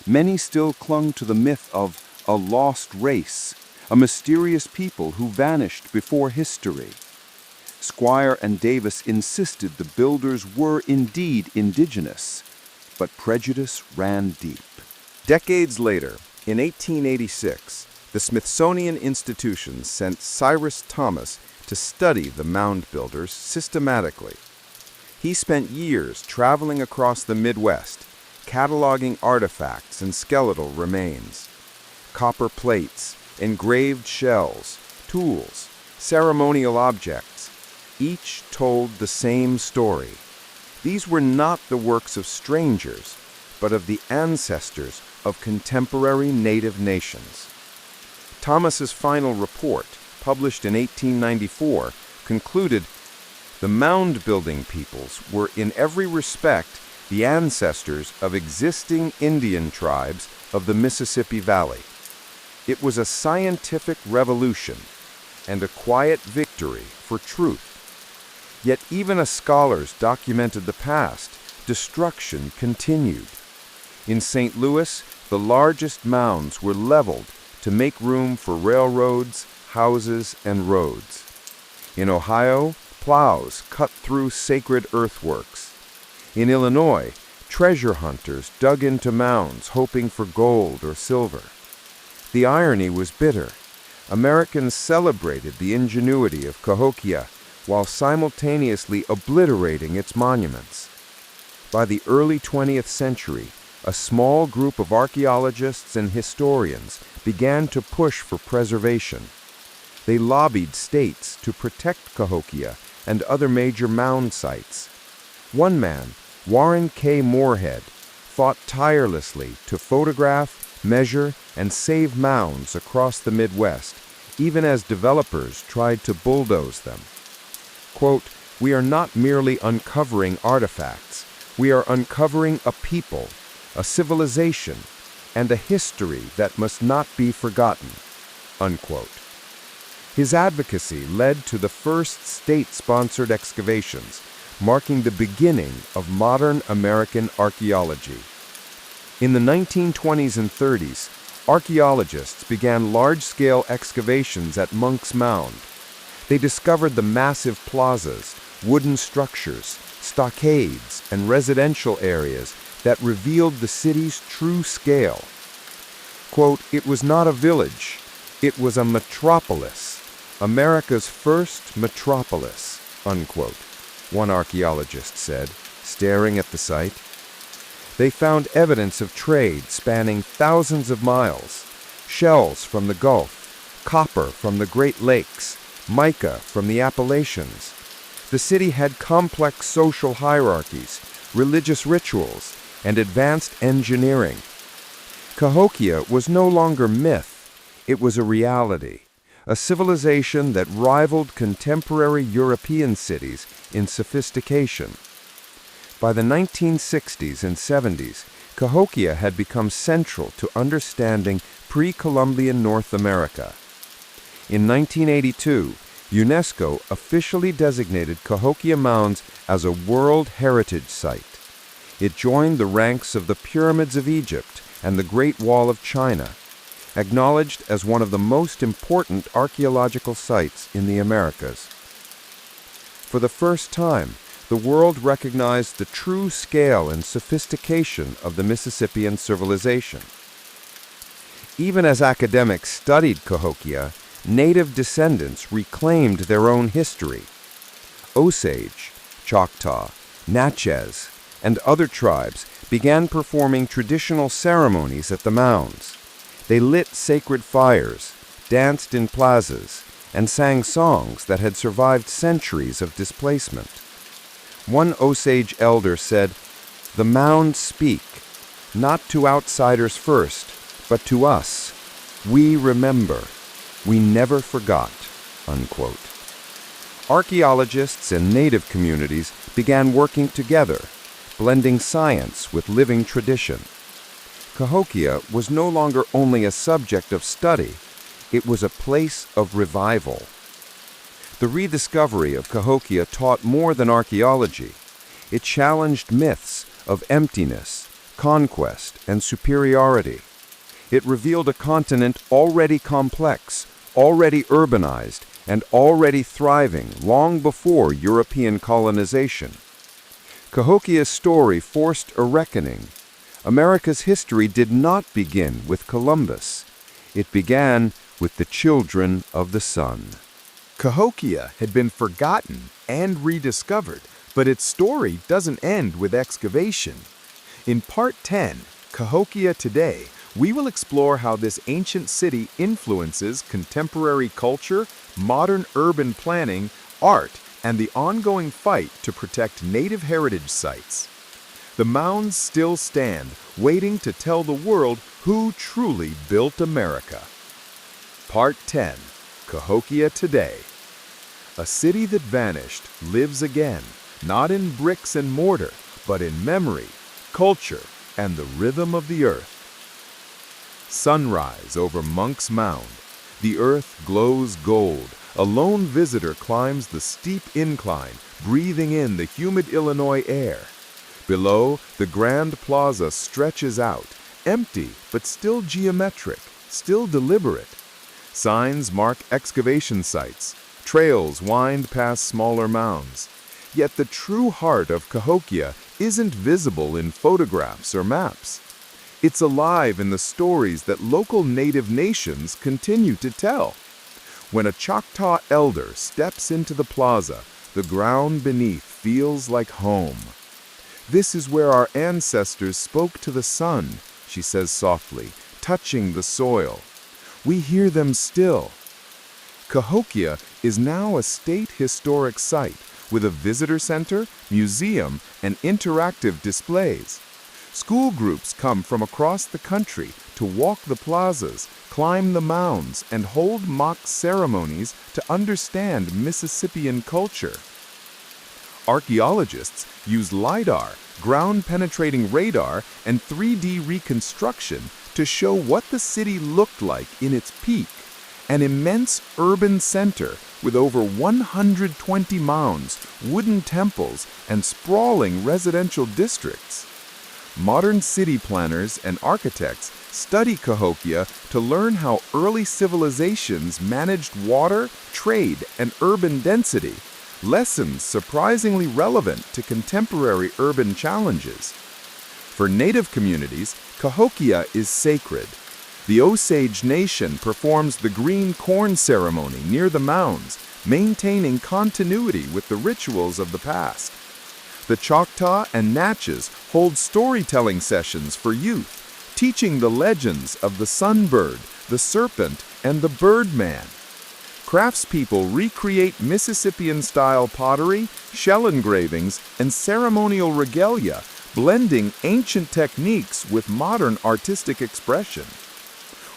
Many still clung to the myth of a lost race, a mysterious people who vanished before history. Squire and Davis insisted the builders were indeed indigenous, but prejudice ran deep. Decades later, in 1886, the Smithsonian Institution sent Cyrus Thomas to study the mound builders systematically. He spent years traveling across the Midwest, cataloging artifacts and skeletal remains. Copper plates, engraved shells, tools, ceremonial objects, each told the same story. These were not the works of strangers, but of the ancestors of contemporary native nations. Thomas's final report, published in 1894, concluded the mound-building peoples were in every respect the ancestors of existing Indian tribes of the Mississippi Valley. It was a scientific revolution and a quiet victory for truth. Yet even as scholars documented the past, destruction continued. In St. Louis, the largest mounds were leveled to make room for railroads, houses, and roads. In Ohio, plows cut through sacred earthworks. In Illinois, treasure hunters dug into mounds hoping for gold or silver. The irony was bitter. Americans celebrated the ingenuity of Cahokia while simultaneously obliterating its monuments. By the early 20th century, a small group of archaeologists and historians began to push for preservation. They lobbied states to protect Cahokia and other major mound sites. One man, Warren K. Moorhead, fought tirelessly to photograph, measure, and save mounds across the Midwest, even as developers tried to bulldoze them. Quote, "We are not merely uncovering artifacts. We are uncovering a people, a civilization, and a history that must not be forgotten." Unquote. His advocacy led to the first state-sponsored excavations, marking the beginning of modern American archaeology. In the 1920s and 30s, archaeologists began large-scale excavations at Monk's Mound. They discovered the massive plazas, wooden structures, stockades, and residential areas that revealed the city's true scale. Quote, "It was not a village, it was a metropolis, America's first metropolis," unquote, one archaeologist said, staring at the site. They found evidence of trade spanning thousands of miles, shells from the Gulf, copper from the Great Lakes, mica from the Appalachians. The city had complex social hierarchies, religious rituals, and advanced engineering. Cahokia was no longer myth, it was a reality, a civilization that rivaled contemporary European cities in sophistication. By the 1960s and 70s, Cahokia had become central to understanding pre-Columbian North America. In 1982, UNESCO officially designated Cahokia Mounds as a World Heritage Site. It joined the ranks of the Pyramids of Egypt and the Great Wall of China, acknowledged as one of the most important archaeological sites in the Americas. For the first time, the world recognized the true scale and sophistication of the Mississippian civilization. Even as academics studied Cahokia, native descendants reclaimed their own history. Osage, Choctaw, Natchez, and other tribes began performing traditional ceremonies at the mounds. They lit sacred fires, danced in plazas, and sang songs that had survived centuries of displacement. One Osage elder said, "The mounds speak, not to outsiders first, but to us. We remember. We never forgot." Unquote. Archaeologists and native communities began working together, blending science with living tradition. Cahokia was no longer only a subject of study, it was a place of revival. The rediscovery of Cahokia taught more than archaeology. It challenged myths of emptiness, conquest, and superiority. It revealed a continent already complex, already urbanized, and already thriving long before European colonization. Cahokia's story forced a reckoning. America's history did not begin with Columbus. It began with the children of the sun. Cahokia had been forgotten and rediscovered, but its story doesn't end with excavation. In Part 10, Cahokia Today, we will explore how this ancient city influences contemporary culture, modern urban planning, art, and the ongoing fight to protect native heritage sites. The mounds still stand, waiting to tell the world who truly built America. Part 10, Cahokia Today. A city that vanished lives again, not in bricks and mortar, but in memory, culture, and the rhythm of the earth. Sunrise over Monk's Mound. The earth glows gold. A lone visitor climbs the steep incline, breathing in the humid Illinois air. Below, the Grand Plaza stretches out, empty but still geometric, still deliberate. Signs mark excavation sites. Trails wind past smaller mounds. Yet the true heart of Cahokia isn't visible in photographs or maps. It's alive in the stories that local native nations continue to tell. When a Choctaw elder steps into the plaza, the ground beneath feels like home. "This is where our ancestors spoke to the sun," she says softly, touching the soil. "We hear them still." Cahokia is now a state historic site with a visitor center, museum, and interactive displays. School groups come from across the country to walk the plazas, climb the mounds, and hold mock ceremonies to understand Mississippian culture. Archaeologists use LiDAR, ground-penetrating radar, and 3D reconstruction to show what the city looked like in its peak. An immense urban center with over 120 mounds, wooden temples, and sprawling residential districts. Modern city planners and architects study Cahokia to learn how early civilizations managed water, trade, and urban density, lessons surprisingly relevant to contemporary urban challenges. For native communities, Cahokia is sacred. The Osage Nation performs the green corn ceremony near the mounds, maintaining continuity with the rituals of the past. The Choctaw and Natchez hold storytelling sessions for youth, teaching the legends of the sunbird, the serpent, and the birdman. Craftspeople recreate Mississippian-style pottery, shell engravings, and ceremonial regalia, blending ancient techniques with modern artistic expression.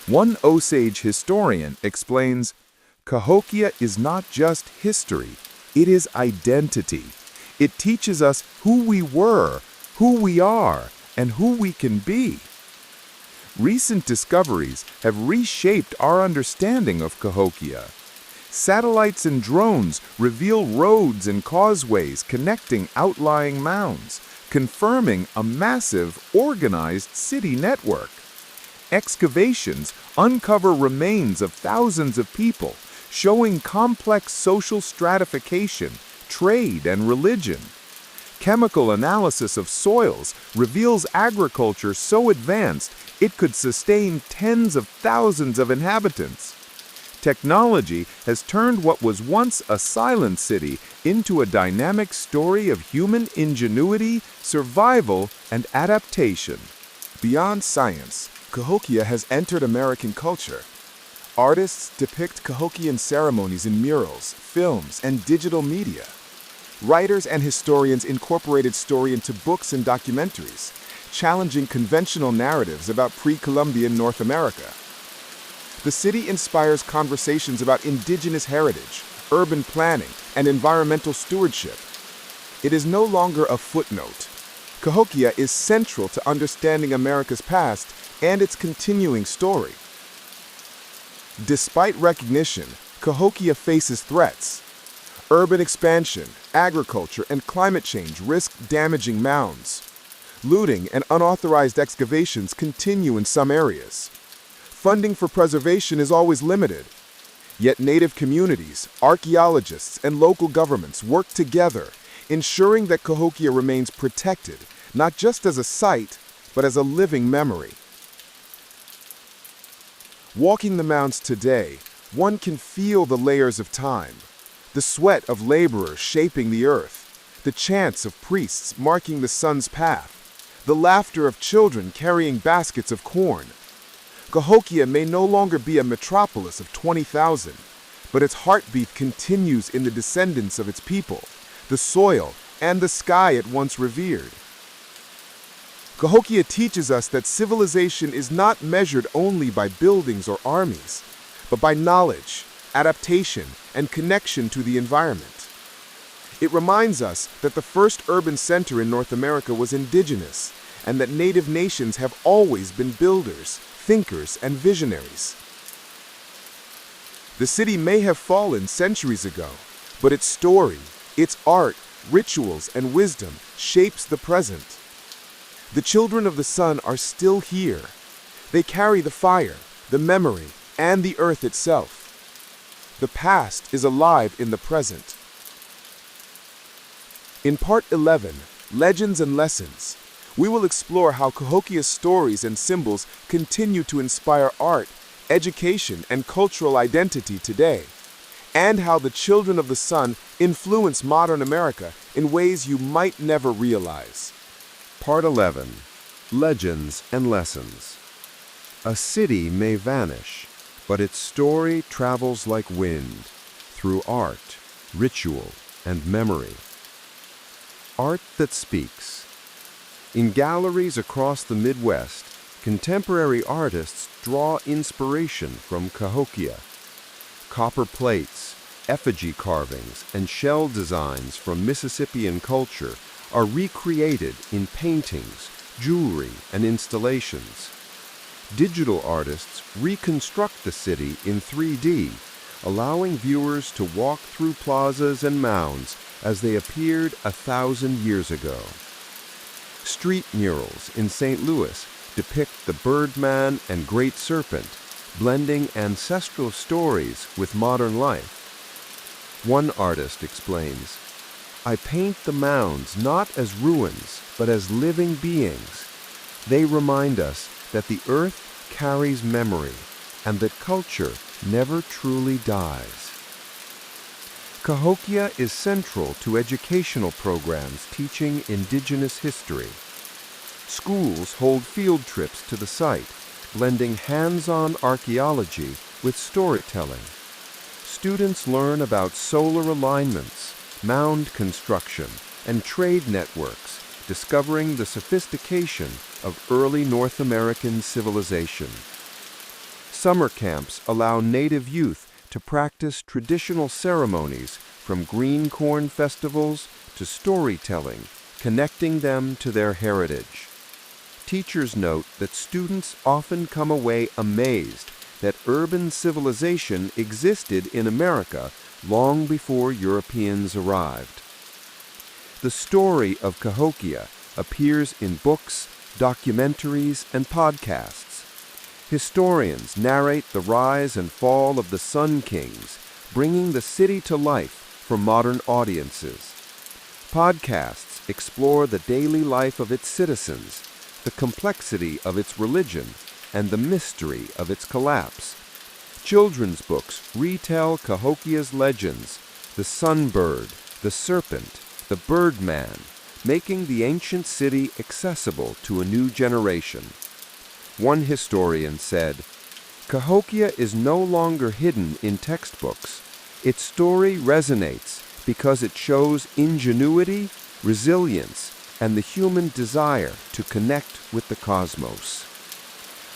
One Osage historian explains, "Cahokia is not just history, it is identity. It teaches us who we were, who we are, and who we can be." Recent discoveries have reshaped our understanding of Cahokia. Satellites and drones reveal roads and causeways connecting outlying mounds, confirming a massive, organized city network. Excavations uncover remains of thousands of people, showing complex social stratification, trade, and religion. Chemical analysis of soils reveals agriculture so advanced it could sustain tens of thousands of inhabitants. Technology has turned what was once a silent city into a dynamic story of human ingenuity, survival, and adaptation. Beyond science, Cahokia has entered American culture. Artists depict Cahokian ceremonies in murals, films, and digital media. Writers and historians incorporated story into books and documentaries, challenging conventional narratives about pre-Columbian North America. The city inspires conversations about indigenous heritage, urban planning, and environmental stewardship. It is no longer a footnote. Cahokia is central to understanding America's past and its continuing story. Despite recognition, Cahokia faces threats. Urban expansion, agriculture, and climate change risk damaging mounds. Looting and unauthorized excavations continue in some areas. Funding for preservation is always limited. Yet native communities, archaeologists, and local governments work together, ensuring that Cahokia remains protected, not just as a site, but as a living memory. Walking the mounds today, one can feel the layers of time. The sweat of laborers shaping the earth, the chants of priests marking the sun's path, the laughter of children carrying baskets of corn. Cahokia may no longer be a metropolis of 20,000, but its heartbeat continues in the descendants of its people, the soil, and the sky it once revered. Cahokia teaches us that civilization is not measured only by buildings or armies, but by knowledge, adaptation, and connection to the environment. It reminds us that the first urban center in North America was indigenous, and that native nations have always been builders, thinkers, and visionaries. The city may have fallen centuries ago, but its story, its art, rituals, and wisdom shapes the present. The children of the sun are still here. They carry the fire, the memory, and the earth itself. The past is alive in the present. In Part 11, Legends and Lessons, we will explore how Cahokia's stories and symbols continue to inspire art, education, and cultural identity today, and how the children of the sun influence modern America in ways you might never realize. Part 11. Legends and Lessons. A city may vanish, but its story travels like wind, through art, ritual, and memory. Art that speaks. In galleries across the Midwest, contemporary artists draw inspiration from Cahokia. Copper plates, effigy carvings, and shell designs from Mississippian culture are recreated in paintings, jewelry, and installations. Digital artists reconstruct the city in 3D, allowing viewers to walk through plazas and mounds as they appeared 1,000 years ago. Street murals in St. Louis depict the Birdman and Great Serpent, blending ancestral stories with modern life. One artist explains, "I paint the mounds not as ruins, but as living beings. They remind us that the earth carries memory and that culture never truly dies." Cahokia is central to educational programs teaching indigenous history. Schools hold field trips to the site, blending hands-on archaeology with storytelling. students learn about solar alignments, mound construction, and trade networks, discovering the sophistication of early North American civilization. Summer camps allow native youth to practice traditional ceremonies from green corn festivals to storytelling, connecting them to their heritage. Teachers note that students often come away amazed that urban civilization existed in America long before Europeans arrived. The story of Cahokia appears in books, documentaries, and podcasts. Historians narrate the rise and fall of the Sun Kings, bringing the city to life for modern audiences. Podcasts explore the daily life of its citizens, the complexity of its religion, and the mystery of its collapse. Children's books retell Cahokia's legends, the sunbird, the serpent, the birdman, making the ancient city accessible to a new generation. One historian said, "Cahokia is no longer hidden in textbooks. Its story resonates because it shows ingenuity, resilience, and the human desire to connect with the cosmos."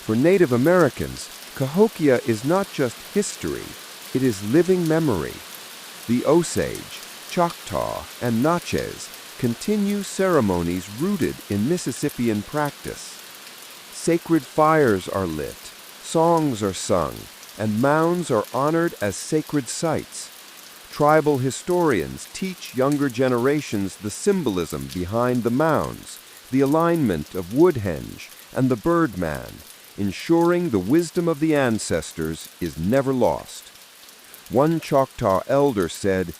For Native Americans, Cahokia is not just history, it is living memory. The Osage, Choctaw, and Natchez continue ceremonies rooted in Mississippian practice. Sacred fires are lit, songs are sung, and mounds are honored as sacred sites. Tribal historians teach younger generations the symbolism behind the mounds, the alignment of Woodhenge, and the birdman, ensuring the wisdom of the ancestors is never lost. One Choctaw elder said,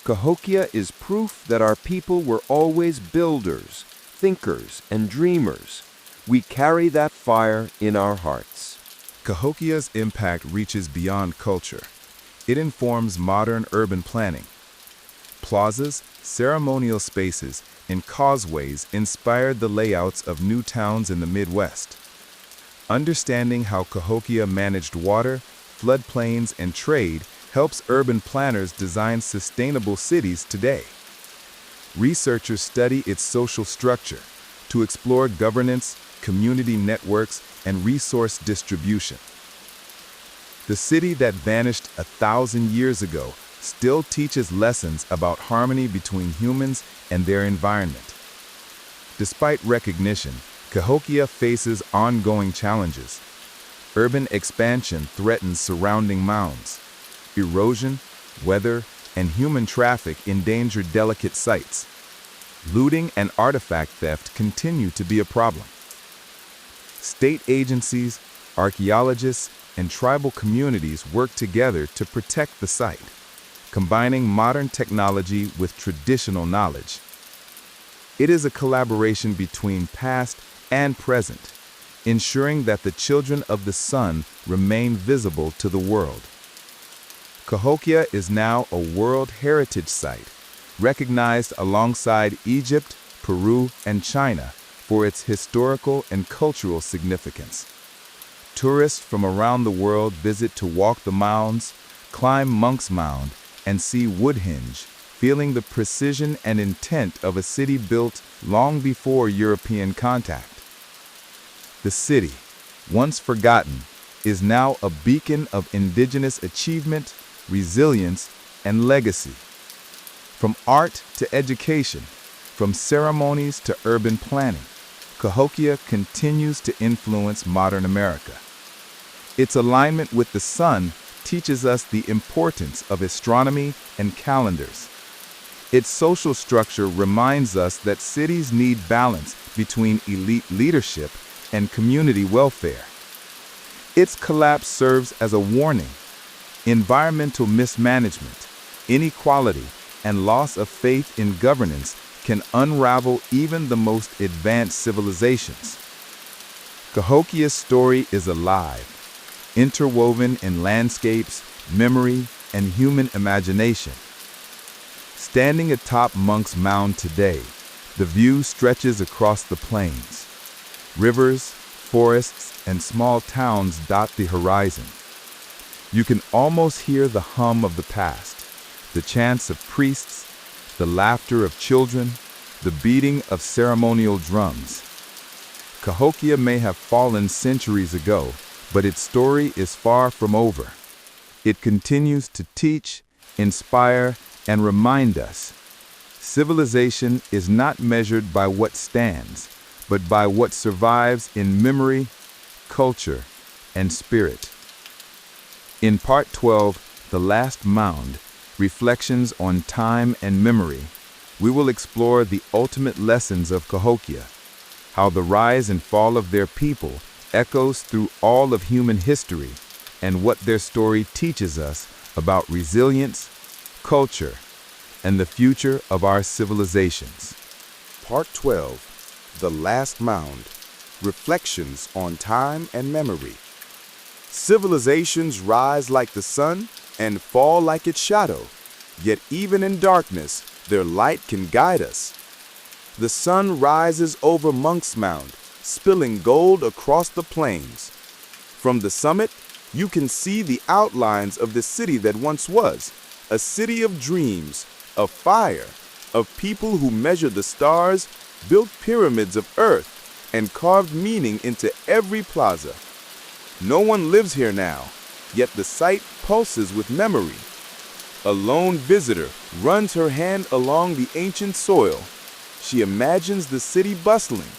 "Cahokia is proof that our people were always builders, thinkers, and dreamers. We carry that fire in our hearts." Cahokia's impact reaches beyond culture. It informs modern urban planning. Plazas, ceremonial spaces, and causeways inspired the layouts of new towns in the Midwest. Understanding how Cahokia managed water, floodplains, and trade helps urban planners design sustainable cities today. Researchers study its social structure to explore governance, community networks, and resource distribution. The city that vanished 1,000 years ago still teaches lessons about harmony between humans and their environment. Despite recognition, Cahokia faces ongoing challenges. Urban expansion threatens surrounding mounds. Erosion, weather, and human traffic endanger delicate sites. Looting and artifact theft continue to be a problem. State agencies, archaeologists, and tribal communities work together to protect the site, combining modern technology with traditional knowledge. It is a collaboration between past and present, ensuring that the children of the sun remain visible to the world. Cahokia is now a World Heritage Site, recognized alongside Egypt, Peru, and China for its historical and cultural significance. Tourists from around the world visit to walk the mounds, climb Monk's Mound, and see Woodhenge, feeling the precision and intent of a city built long before European contact. The city, once forgotten, is now a beacon of indigenous achievement, resilience, and legacy. From art to education, from ceremonies to urban planning, Cahokia continues to influence modern America. Its alignment with the sun teaches us the importance of astronomy and calendars. Its social structure reminds us that cities need balance between elite leadership and community welfare. Its collapse serves as a warning. Environmental mismanagement, inequality, and loss of faith in governance can unravel even the most advanced civilizations. Cahokia's story is alive, interwoven in landscapes, memory, and human imagination. Standing atop Monk's Mound today, the view stretches across the plains. Rivers, forests, and small towns dot the horizon. You can almost hear the hum of the past, the chants of priests, the laughter of children, the beating of ceremonial drums. Cahokia may have fallen centuries ago, but its story is far from over. It continues to teach, inspire, and remind us. Civilization is not measured by what stands, but by what survives in memory, culture, and spirit. In Part 12, The Last Mound, Reflections on Time and Memory, we will explore the ultimate lessons of Cahokia, how the rise and fall of their people echoes through all of human history, and what their story teaches us about resilience, culture, and the future of our civilizations. Part 12, The Last Mound, Reflections on Time and Memory. Civilizations rise like the sun and fall like its shadow, yet even in darkness, their light can guide us. The sun rises over Monk's Mound, spilling gold across the plains. From the summit, you can see the outlines of the city that once was, a city of dreams, of fire, of people who measured the stars, built pyramids of earth, and carved meaning into every plaza. No one lives here now, yet the site pulses with memory. A lone visitor runs her hand along the ancient soil. She imagines the city bustling,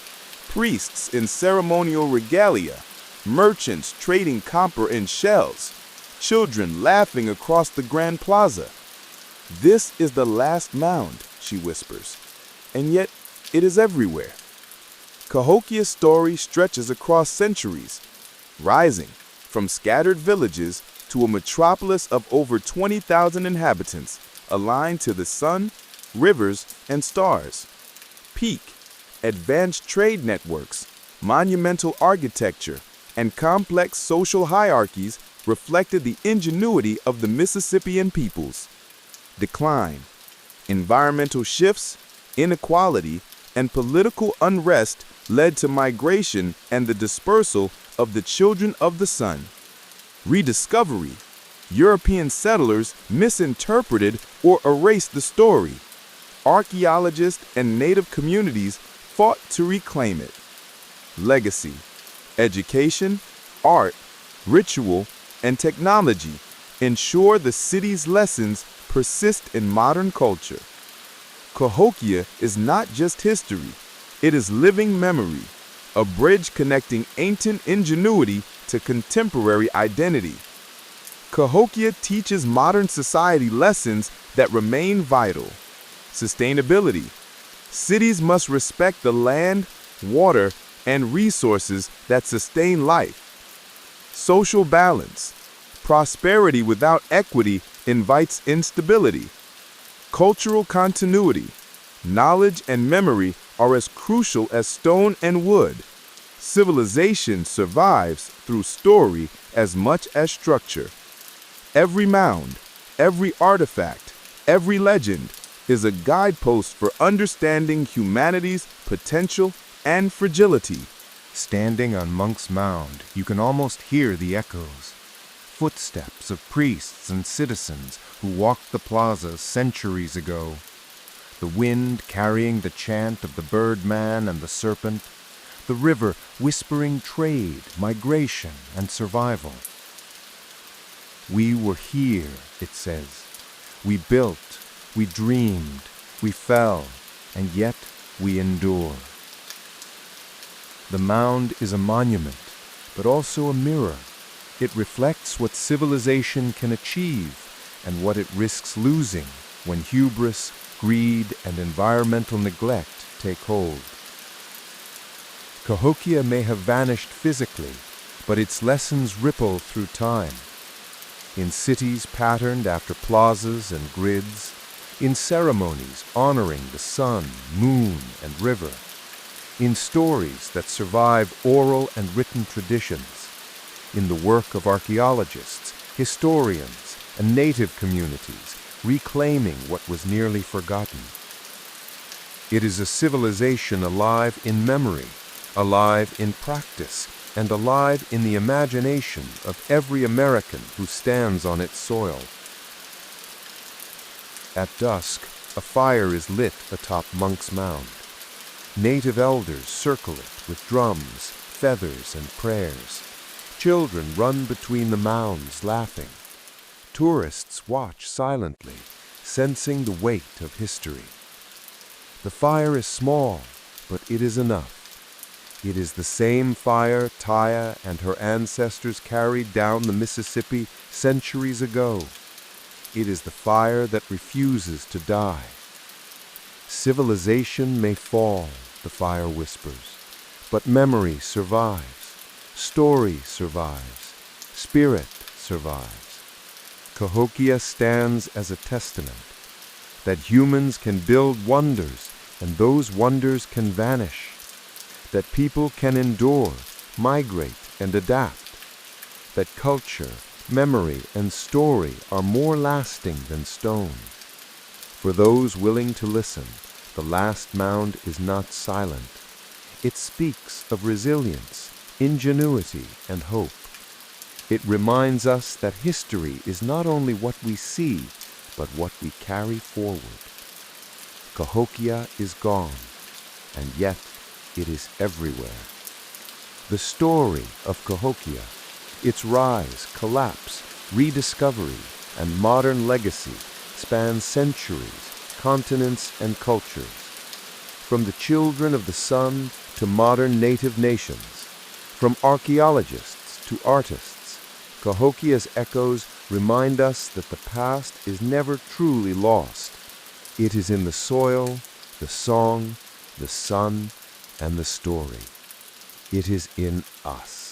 priests in ceremonial regalia, merchants trading copper and shells, children laughing across the grand plaza. This is the last mound, she whispers, and yet it is everywhere. Cahokia's story stretches across centuries, rising from scattered villages to a metropolis of over 20,000 inhabitants, aligned to the sun, rivers, and stars. Peak, advanced trade networks, monumental architecture, and complex social hierarchies reflected the ingenuity of the Mississippian peoples. Decline, environmental shifts, inequality, and political unrest led to migration and the dispersal of the children of the sun. Rediscovery, European settlers misinterpreted or erased the story. Archaeologists and native communities fought to reclaim it. Legacy, education, art, ritual, and technology ensure the city's lessons persist in modern culture. Cahokia is not just history, it is living memory, a bridge connecting ancient ingenuity to contemporary identity. Cahokia teaches modern society lessons that remain vital. Sustainability. Cities must respect the land, water, and resources that sustain life. Social balance. Prosperity without equity invites instability. Cultural continuity. Knowledge and memory are as crucial as stone and wood. Civilization survives through story as much as structure. Every mound, every artifact, every legend is a guidepost for understanding humanity's potential and fragility. Standing on Monk's Mound, you can almost hear the echoes. Footsteps of priests and citizens who walked the plaza centuries ago. The wind carrying the chant of the birdman and the serpent. The river whispering trade, migration, and survival. We were here, it says. We built, we dreamed, we fell, and yet we endure. The mound is a monument, but also a mirror. It reflects what civilization can achieve and what it risks losing when hubris, greed, and environmental neglect take hold. Cahokia may have vanished physically, but its lessons ripple through time. In cities patterned after plazas and grids, in ceremonies honoring the sun, moon, and river, in stories that survive oral and written traditions, in the work of archaeologists, historians, and native communities reclaiming what was nearly forgotten. It is a civilization alive in memory, alive in practice, and alive in the imagination of every American who stands on its soil. At dusk, a fire is lit atop Monk's Mound. Native elders circle it with drums, feathers, and prayers. Children run between the mounds laughing. Tourists watch silently, sensing the weight of history. The fire is small, but it is enough. It is the same fire Taya and her ancestors carried down the Mississippi centuries ago. It is the fire that refuses to die. Civilization may fall, the fire whispers, but memory survives, story survives, spirit survives. Cahokia stands as a testament that humans can build wonders and those wonders can vanish, that people can endure, migrate, and adapt, that culture, memory, and story are more lasting than stone. For those willing to listen, the last mound is not silent. It speaks of resilience, ingenuity, and hope. It reminds us that history is not only what we see, but what we carry forward. Cahokia is gone, and yet it is everywhere. The story of Cahokia, its rise, collapse, rediscovery, and modern legacy spans centuries, continents, and cultures. From the children of the sun to modern native nations, from archaeologists to artists, Cahokia's echoes remind us that the past is never truly lost. It is in the soil, the song, the sun, and the story. It is in us.